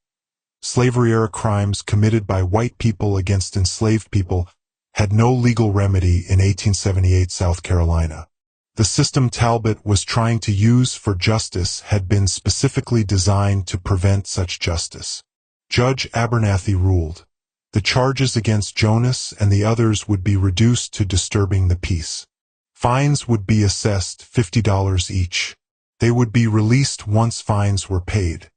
slavery-era crimes committed by white people against enslaved people had no legal remedy in 1878 South Carolina. The system Talbot was trying to use for justice had been specifically designed to prevent such justice. Judge Abernathy ruled. The charges against Jonas and the others would be reduced to disturbing the peace. Fines would be assessed $50 each. They would be released once fines were paid.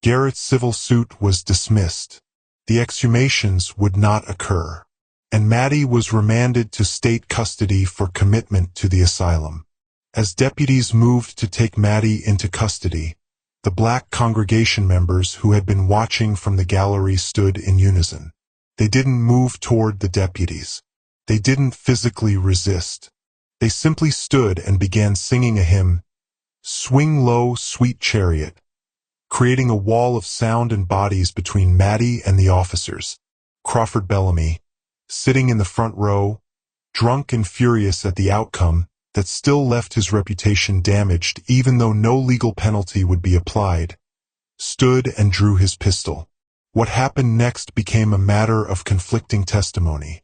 Garrett's civil suit was dismissed. The exhumations would not occur, and Maddie was remanded to state custody for commitment to the asylum. As deputies moved to take Maddie into custody, the black congregation members who had been watching from the gallery stood in unison. They didn't move toward the deputies. They didn't physically resist. They simply stood and began singing a hymn, "Swing Low, Sweet Chariot," creating a wall of sound and bodies between Maddie and the officers. Crawford Bellamy, sitting in the front row, drunk and furious at the outcome that still left his reputation damaged even though no legal penalty would be applied, stood and drew his pistol. What happened next became a matter of conflicting testimony.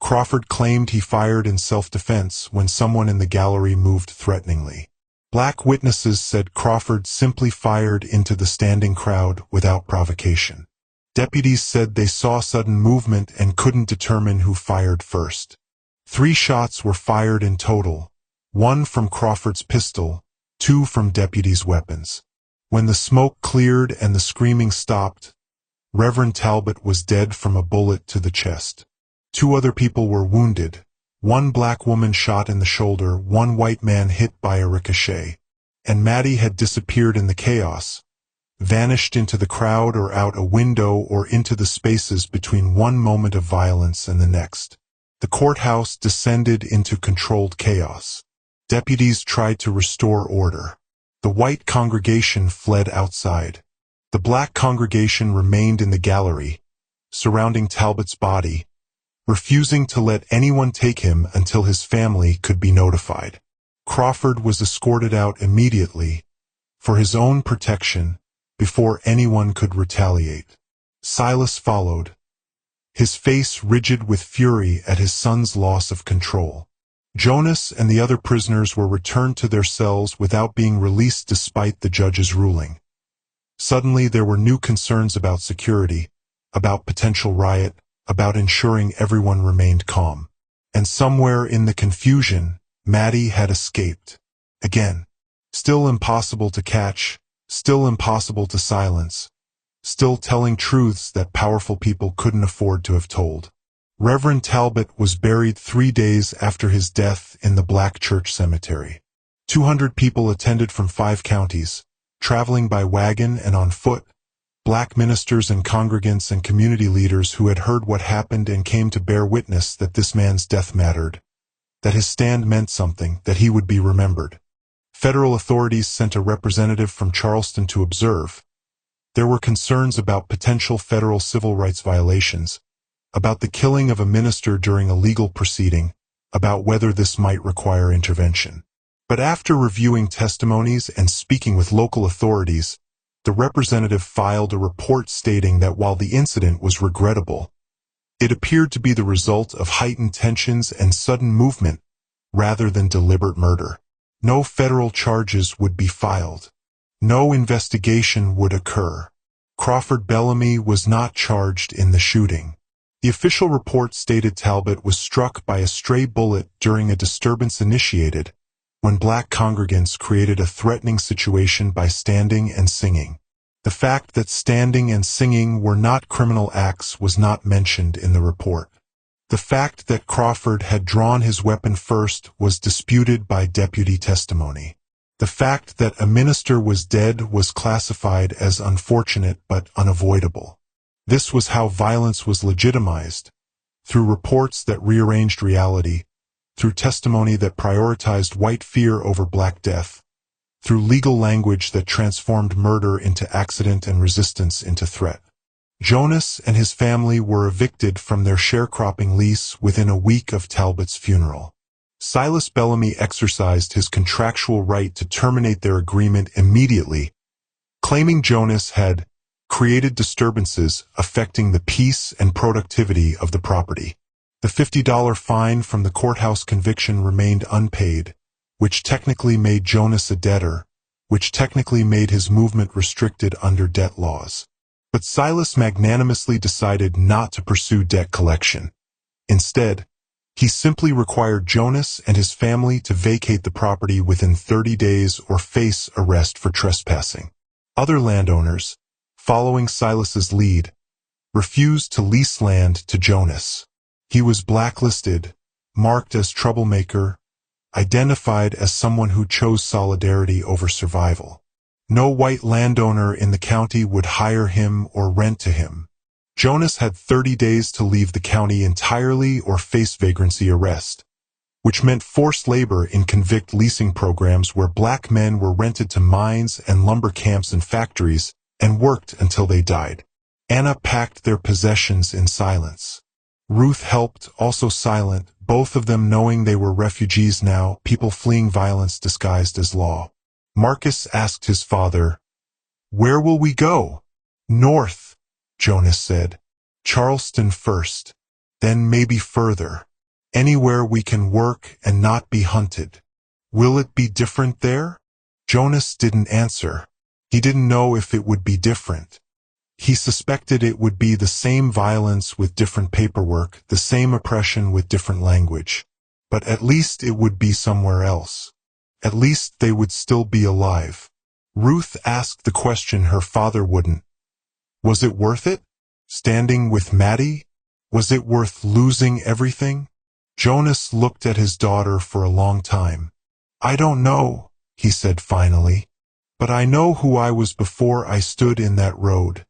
Crawford claimed he fired in self-defense when someone in the gallery moved threateningly. Black witnesses said Crawford simply fired into the standing crowd without provocation. Deputies said they saw sudden movement and couldn't determine who fired first. 3 shots were fired in total, 1 from Crawford's pistol, 2 from deputies' weapons. When the smoke cleared and the screaming stopped, Reverend Talbot was dead from a bullet to the chest. 2 other people were wounded. 1 black woman shot in the shoulder, 1 white man hit by a ricochet. And Maddie had disappeared in the chaos, vanished into the crowd or out a window or into the spaces between one moment of violence and the next. The courthouse descended into controlled chaos. Deputies tried to restore order. The white congregation fled outside. The black congregation remained in the gallery, surrounding Talbot's body, refusing to let anyone take him until his family could be notified. Crawford was escorted out immediately, for his own protection, before anyone could retaliate. Silas followed, his face rigid with fury at his son's loss of control. Jonas and the other prisoners were returned to their cells without being released despite the judge's ruling. Suddenly there were new concerns about security, about potential riot, about ensuring everyone remained calm. And somewhere in the confusion, Maddie had escaped. Again, still impossible to catch, still impossible to silence, still telling truths that powerful people couldn't afford to have told. Reverend Talbot was buried 3 days after his death in the Black Church Cemetery. 200 people attended from 5 counties, traveling by wagon and on foot. Black ministers and congregants and community leaders who had heard what happened and came to bear witness that this man's death mattered, that his stand meant something, that he would be remembered. Federal authorities sent a representative from Charleston to observe. There were concerns about potential federal civil rights violations, about the killing of a minister during a legal proceeding, about whether this might require intervention. But after reviewing testimonies and speaking with local authorities, the representative filed a report stating that while the incident was regrettable, it appeared to be the result of heightened tensions and sudden movement rather than deliberate murder. No federal charges would be filed. No investigation would occur. Crawford Bellamy was not charged in the shooting. The official report stated Talbot was struck by a stray bullet during a disturbance initiated when black congregants created a threatening situation by standing and singing. The fact that standing and singing were not criminal acts was not mentioned in the report. The fact that Crawford had drawn his weapon first was disputed by deputy testimony. The fact that a minister was dead was classified as unfortunate but unavoidable. This was how violence was legitimized, through reports that rearranged reality, through testimony that prioritized white fear over black death, through legal language that transformed murder into accident and resistance into threat. Jonas and his family were evicted from their sharecropping lease within a week of Talbot's funeral. Silas Bellamy exercised his contractual right to terminate their agreement immediately, claiming Jonas had created disturbances affecting the peace and productivity of the property. The $50 fine from the courthouse conviction remained unpaid, which technically made Jonas a debtor, which technically made his movement restricted under debt laws. But Silas magnanimously decided not to pursue debt collection. Instead, he simply required Jonas and his family to vacate the property within 30 days or face arrest for trespassing. Other landowners, following Silas's lead, refused to lease land to Jonas. He was blacklisted, marked as troublemaker, identified as someone who chose solidarity over survival. No white landowner in the county would hire him or rent to him. Jonas had 30 days to leave the county entirely or face vagrancy arrest, which meant forced labor in convict leasing programs where black men were rented to mines and lumber camps and factories and worked until they died. Anna packed their possessions in silence. Ruth helped, also silent, both of them knowing they were refugees now, people fleeing violence disguised as law. Marcus asked his father, "Where will we go?" "North," Jonas said. "Charleston first, then maybe further. Anywhere we can work and not be hunted." "Will it be different there?" Jonas didn't answer. He didn't know if it would be different. He suspected it would be the same violence with different paperwork, the same oppression with different language. But at least it would be somewhere else. At least they would still be alive. Ruth asked the question her father wouldn't. Was it worth it? Standing with Maddie? Was it worth losing everything? Jonas looked at his daughter for a long time. "I don't know," he said finally. "But I know who I was before I stood in that road.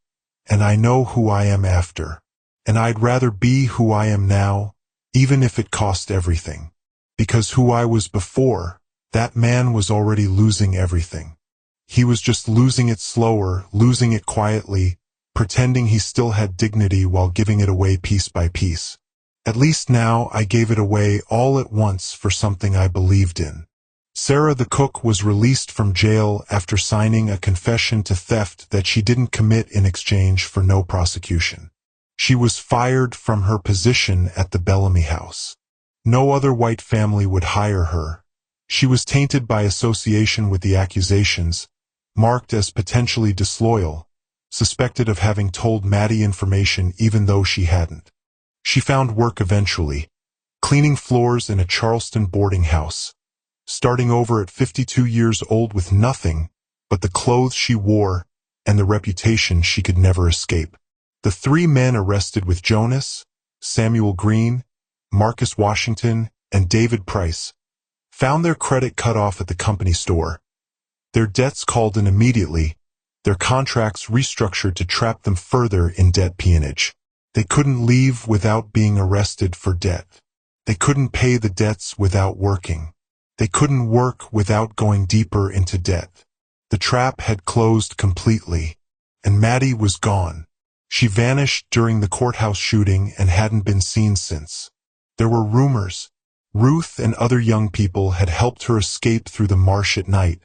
And I know who I am after. And I'd rather be who I am now, even if it cost everything. Because who I was before, that man was already losing everything. He was just losing it slower, losing it quietly, pretending he still had dignity while giving it away piece by piece. At least now I gave it away all at once for something I believed in." Sarah the cook was released from jail after signing a confession to theft that she didn't commit in exchange for no prosecution. She was fired from her position at the Bellamy house. No other white family would hire her. She was tainted by association with the accusations, marked as potentially disloyal, suspected of having told Maddie information even though she hadn't. She found work eventually, cleaning floors in a Charleston boarding house, starting over at 52 years old with nothing but the clothes she wore and the reputation she could never escape. The three men arrested with Jonas, Samuel Green, Marcus Washington, and David Price found their credit cut off at the company store. Their debts called in immediately, their contracts restructured to trap them further in debt peonage. They couldn't leave without being arrested for debt. They couldn't pay the debts without working. They couldn't work without going deeper into debt. The trap had closed completely, and Maddie was gone. She vanished during the courthouse shooting and hadn't been seen since. There were rumors. Ruth and other young people had helped her escape through the marsh at night,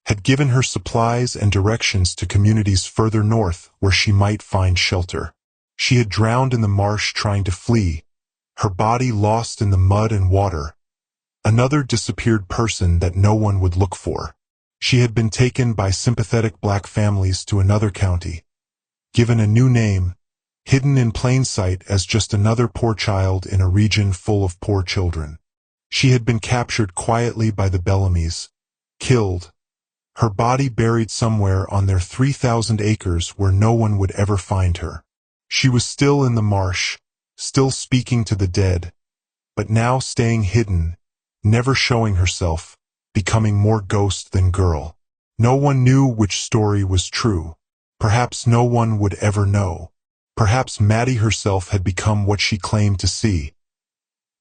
had given her supplies and directions to communities further north where she might find shelter. She had drowned in the marsh trying to flee, her body lost in the mud and water. Another disappeared person that no one would look for. She had been taken by sympathetic black families to another county, given a new name, hidden in plain sight as just another poor child in a region full of poor children. She had been captured quietly by the Bellamys, killed, her body buried somewhere on their 3,000 acres where no one would ever find her. She was still in the marsh, still speaking to the dead, but now staying hidden, never showing herself, becoming more ghost than girl. No one knew which story was true. Perhaps no one would ever know. Perhaps Maddie herself had become what she claimed to see.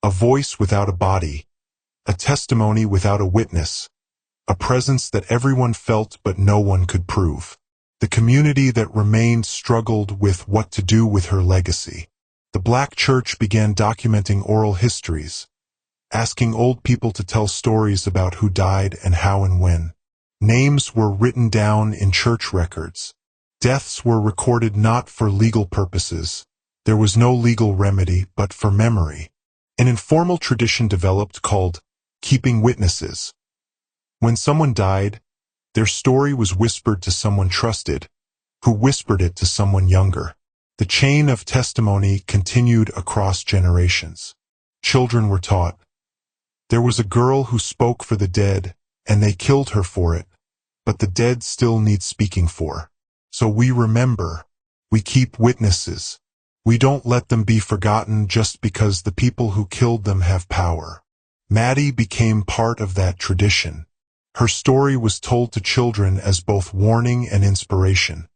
A voice without a body, a testimony without a witness, a presence that everyone felt but no one could prove. The community that remained struggled with what to do with her legacy. The black church began documenting oral histories, asking old people to tell stories about who died and how and when. Names were written down in church records. Deaths were recorded not for legal purposes. There was no legal remedy but for memory. An informal tradition developed called keeping witnesses. When someone died, their story was whispered to someone trusted, who whispered it to someone younger. The chain of testimony continued across generations. Children were taught. There was a girl who spoke for the dead, and they killed her for it, but the dead still need speaking for. So we remember. We keep witnesses. We don't let them be forgotten just because the people who killed them have power. Maddie became part of that tradition. Her story was told to children as both warning and inspiration.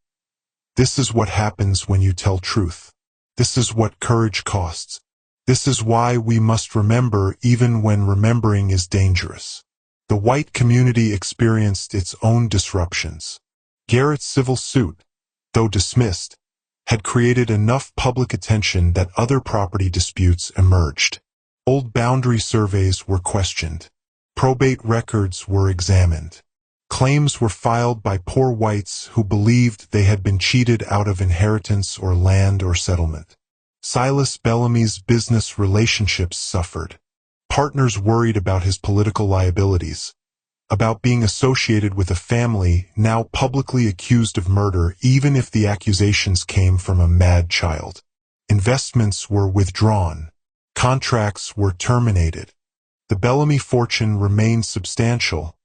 This is what happens when you tell truth. This is what courage costs. This is why we must remember even when remembering is dangerous. The white community experienced its own disruptions. Garrett's civil suit, though dismissed, had created enough public attention that other property disputes emerged. Old boundary surveys were questioned. Probate records were examined. Claims were filed by poor whites who believed they had been cheated out of inheritance or land or settlement. Silas Bellamy's business relationships suffered. Partners worried about his political liabilities, about being associated with a family now publicly accused of murder even if the accusations came from a mad child. Investments were withdrawn. Contracts were terminated. The Bellamy fortune remained substantial,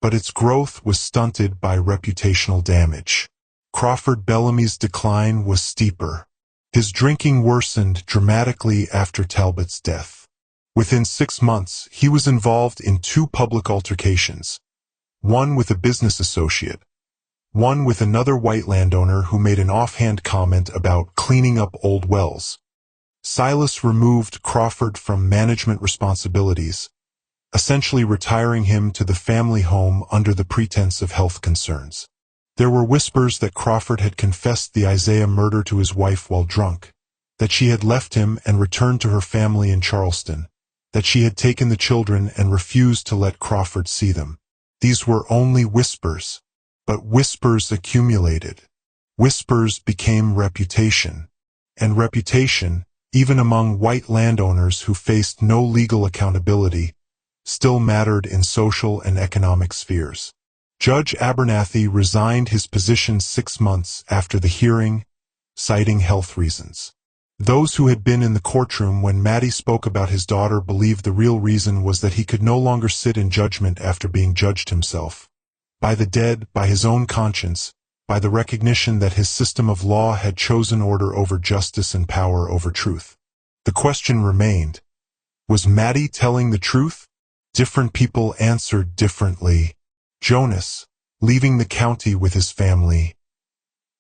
but its growth was stunted by reputational damage. Crawford Bellamy's decline was steeper. His drinking worsened dramatically after Talbot's death. Within 6 months, he was involved in 2 public altercations, one with a business associate, one with another white landowner who made an offhand comment about cleaning up old wells. Silas removed Crawford from management responsibilities, essentially retiring him to the family home under the pretense of health concerns. There were whispers that Crawford had confessed the Isaiah murder to his wife while drunk, that she had left him and returned to her family in Charleston, that she had taken the children and refused to let Crawford see them. These were only whispers, but whispers accumulated. Whispers became reputation, and reputation, even among white landowners who faced no legal accountability, still mattered in social and economic spheres. Judge Abernathy resigned his position 6 months after the hearing, citing health reasons. Those who had been in the courtroom when Maddie spoke about his daughter believed the real reason was that he could no longer sit in judgment after being judged himself. By the dead, by his own conscience, by the recognition that his system of law had chosen order over justice and power over truth. The question remained, was Maddie telling the truth? Different people answered differently. Jonas, leaving the county with his family.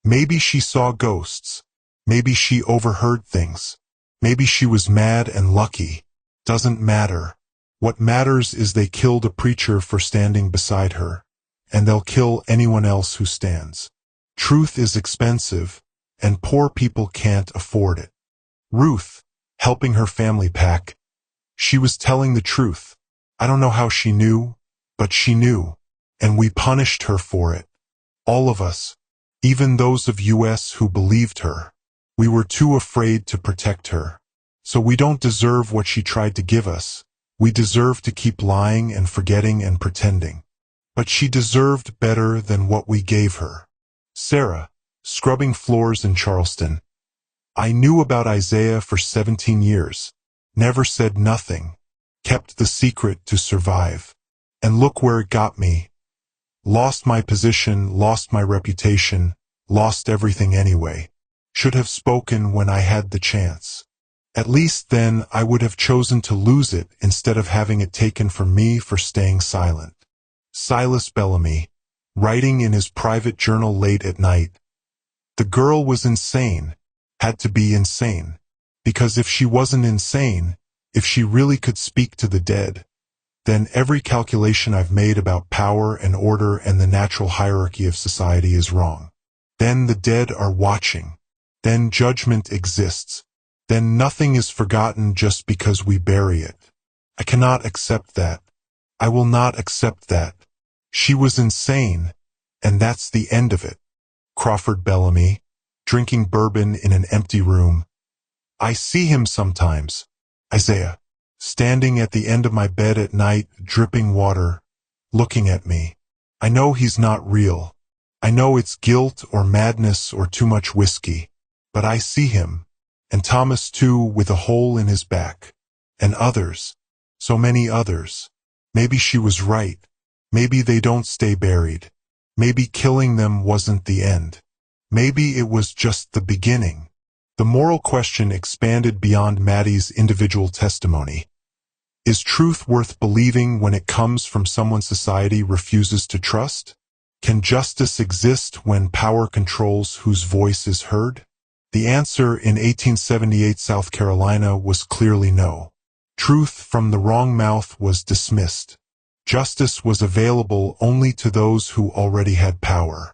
Maybe she saw ghosts. Maybe she overheard things. Maybe she was mad and lucky. Doesn't matter. What matters is they killed a preacher for standing beside her, and they'll kill anyone else who stands. Truth is expensive, and poor people can't afford it. Ruth, helping her family pack. She was telling the truth. I don't know how she knew, but she knew, and we punished her for it. All of us, even those of us who believed her. We were too afraid to protect her. So we don't deserve what she tried to give us. We deserve to keep lying and forgetting and pretending. But she deserved better than what we gave her. Sarah, scrubbing floors in Charleston. I knew about Isaiah for 17 years. Never said nothing. Kept the secret to survive. And look where it got me. Lost my position, lost my reputation, lost everything anyway. Should have spoken when I had the chance. At least then I would have chosen to lose it instead of having it taken from me for staying silent. Silas Bellamy, writing in his private journal late at night. The girl was insane, had to be insane. Because if she wasn't insane, if she really could speak to the dead, then every calculation I've made about power and order and the natural hierarchy of society is wrong. Then the dead are watching. Then judgment exists. Then nothing is forgotten just because we bury it. I cannot accept that. I will not accept that. She was insane, and that's the end of it. Crawford Bellamy, drinking bourbon in an empty room. I see him sometimes. Isaiah. standing at the end of my bed at night, dripping water, looking at me. I know he's not real. I know it's guilt or madness or too much whiskey. But I see him. And Thomas too, with a hole in his back. And others. So many others. Maybe she was right. Maybe they don't stay buried. Maybe killing them wasn't the end. Maybe it was just the beginning. The moral question expanded beyond Maddie's individual testimony. Is truth worth believing when it comes from someone society refuses to trust? Can justice exist when power controls whose voice is heard? The answer in 1878 South Carolina was clearly no. Truth from the wrong mouth was dismissed. Justice was available only to those who already had power.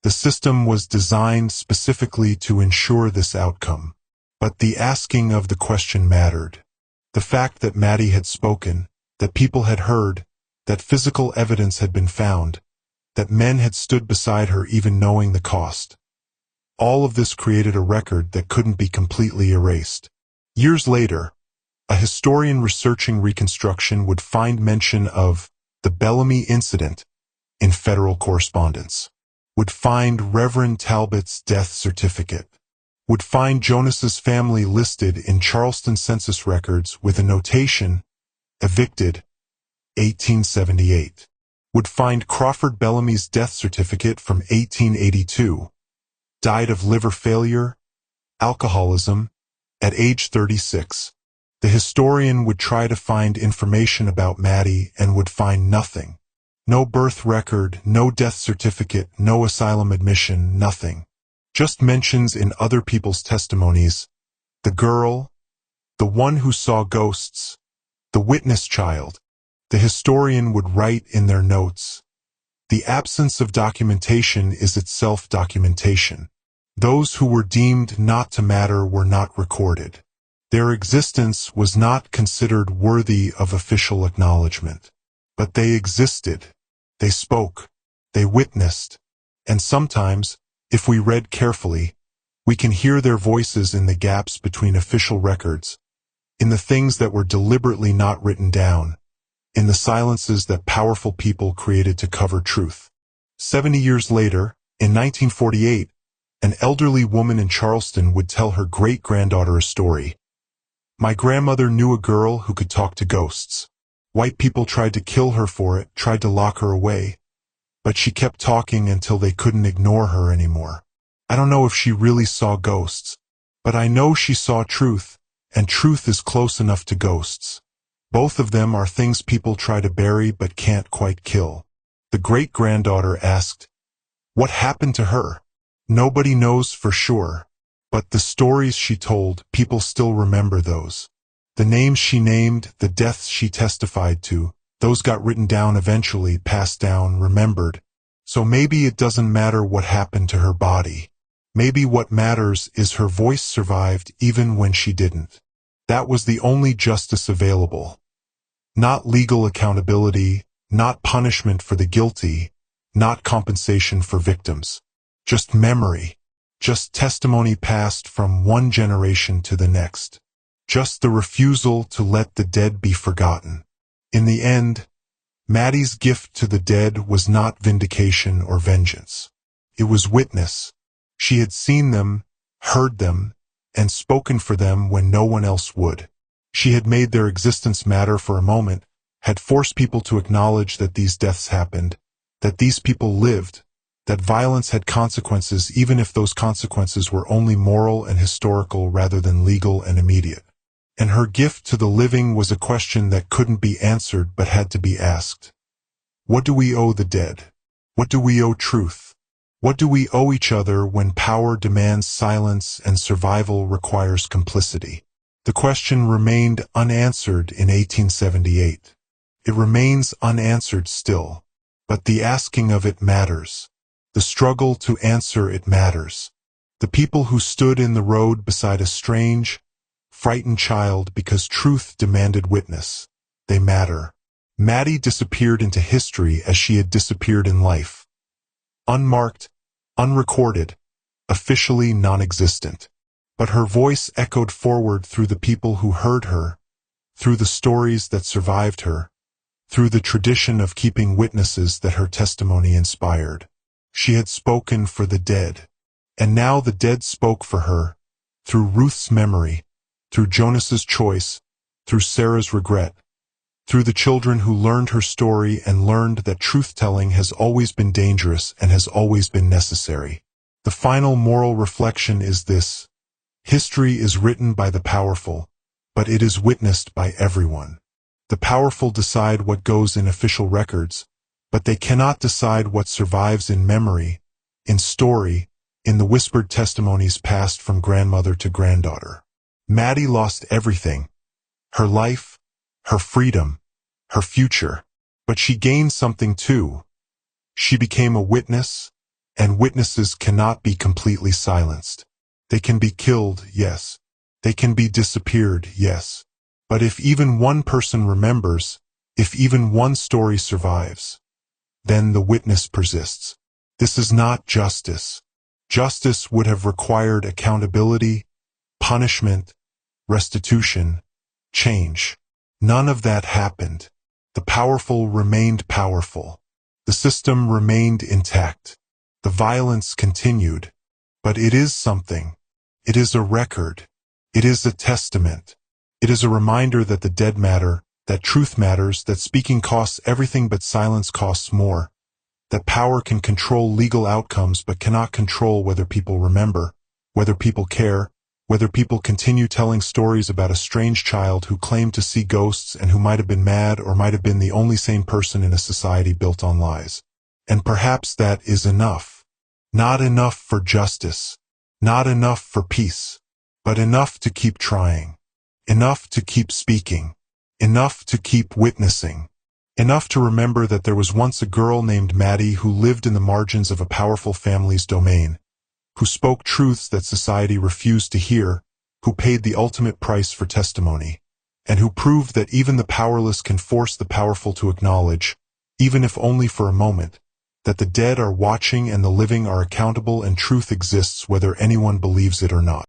The system was designed specifically to ensure this outcome. But the asking of the question mattered. The fact that Maddie had spoken, that people had heard, that physical evidence had been found, that men had stood beside her even knowing the cost. All of this created a record that couldn't be completely erased. Years later, a historian researching Reconstruction would find mention of the Bellamy incident in federal correspondence, would find Reverend Talbot's death certificate, would find Jonas's family listed in Charleston census records with a notation, evicted, 1878, would find Crawford Bellamy's death certificate from 1882, died of liver failure, alcoholism, at age 36. The historian would try to find information about Maddie and would find nothing. No birth record, no death certificate, no asylum admission, nothing. Just mentions in other people's testimonies. The girl, the one who saw ghosts, the witness child. The historian would write in their notes. The absence of documentation is itself documentation. Those who were deemed not to matter were not recorded. Their existence was not considered worthy of official acknowledgement. But they existed. They spoke. They witnessed. And sometimes, if we read carefully, we can hear their voices in the gaps between official records, in the things that were deliberately not written down, in the silences that powerful people created to cover truth. 70 years later, in 1948, an elderly woman in Charleston would tell her great-granddaughter a story. My grandmother knew a girl who could talk to ghosts. White people tried to kill her for it, tried to lock her away. But she kept talking until they couldn't ignore her anymore. I don't know if she really saw ghosts, but I know she saw truth, and truth is close enough to ghosts. Both of them are things people try to bury but can't quite kill. The great-granddaughter asked, "What happened to her?" Nobody knows for sure. But the stories she told, people still remember those. The names she named, the deaths she testified to, those got written down eventually, passed down, remembered. So maybe it doesn't matter what happened to her body. Maybe what matters is her voice survived even when she didn't. That was the only justice available. Not legal accountability, not punishment for the guilty, not compensation for victims. Just memory. Just testimony passed from one generation to the next. Just the refusal to let the dead be forgotten. In the end, Maddie's gift to the dead was not vindication or vengeance. It was witness. She had seen them, heard them, and spoken for them when no one else would. She had made their existence matter for a moment, had forced people to acknowledge that these deaths happened, that these people lived, that violence had consequences even if those consequences were only moral and historical rather than legal and immediate. And her gift to the living was a question that couldn't be answered but had to be asked. What do we owe the dead? What do we owe truth? What do we owe each other when power demands silence and survival requires complicity? The question remained unanswered in 1878. It remains unanswered still, but the asking of it matters. The struggle to answer it matters. The people who stood in the road beside a strange, frightened child because truth demanded witness, they matter. Maddie disappeared into history as she had disappeared in life. Unmarked, unrecorded, officially non-existent. But her voice echoed forward through the people who heard her, through the stories that survived her, through the tradition of keeping witnesses that her testimony inspired. She had spoken for the dead, and now the dead spoke for her, through Ruth's memory, through Jonas's choice, through Sarah's regret, through the children who learned her story and learned that truth-telling has always been dangerous and has always been necessary. The final moral reflection is this: history is written by the powerful, but it is witnessed by everyone. The powerful decide what goes in official records, but they cannot decide what survives in memory, in story, in the whispered testimonies passed from grandmother to granddaughter. Maddie lost everything: her life, her freedom, her future. But she gained something too. She became a witness, and witnesses cannot be completely silenced. They can be killed, yes. They can be disappeared, yes. But if even one person remembers, if even one story survives, then the witness persists. This is not justice. Justice would have required accountability, punishment, restitution, change. None of that happened. The powerful remained powerful. The system remained intact. The violence continued. But it is something. It is a record. It is a testament. It is a reminder that the dead matter, that truth matters, that speaking costs everything but silence costs more, that power can control legal outcomes but cannot control whether people remember, whether people care, whether people continue telling stories about a strange child who claimed to see ghosts and who might have been mad or might have been the only sane person in a society built on lies. And perhaps that is enough. Not enough for justice. Not enough for peace. But enough to keep trying. Enough to keep speaking. Enough to keep witnessing. Enough to remember that there was once a girl named Maddie who lived in the margins of a powerful family's domain, who spoke truths that society refused to hear, who paid the ultimate price for testimony, and who proved that even the powerless can force the powerful to acknowledge, even if only for a moment, that the dead are watching and the living are accountable and truth exists whether anyone believes it or not.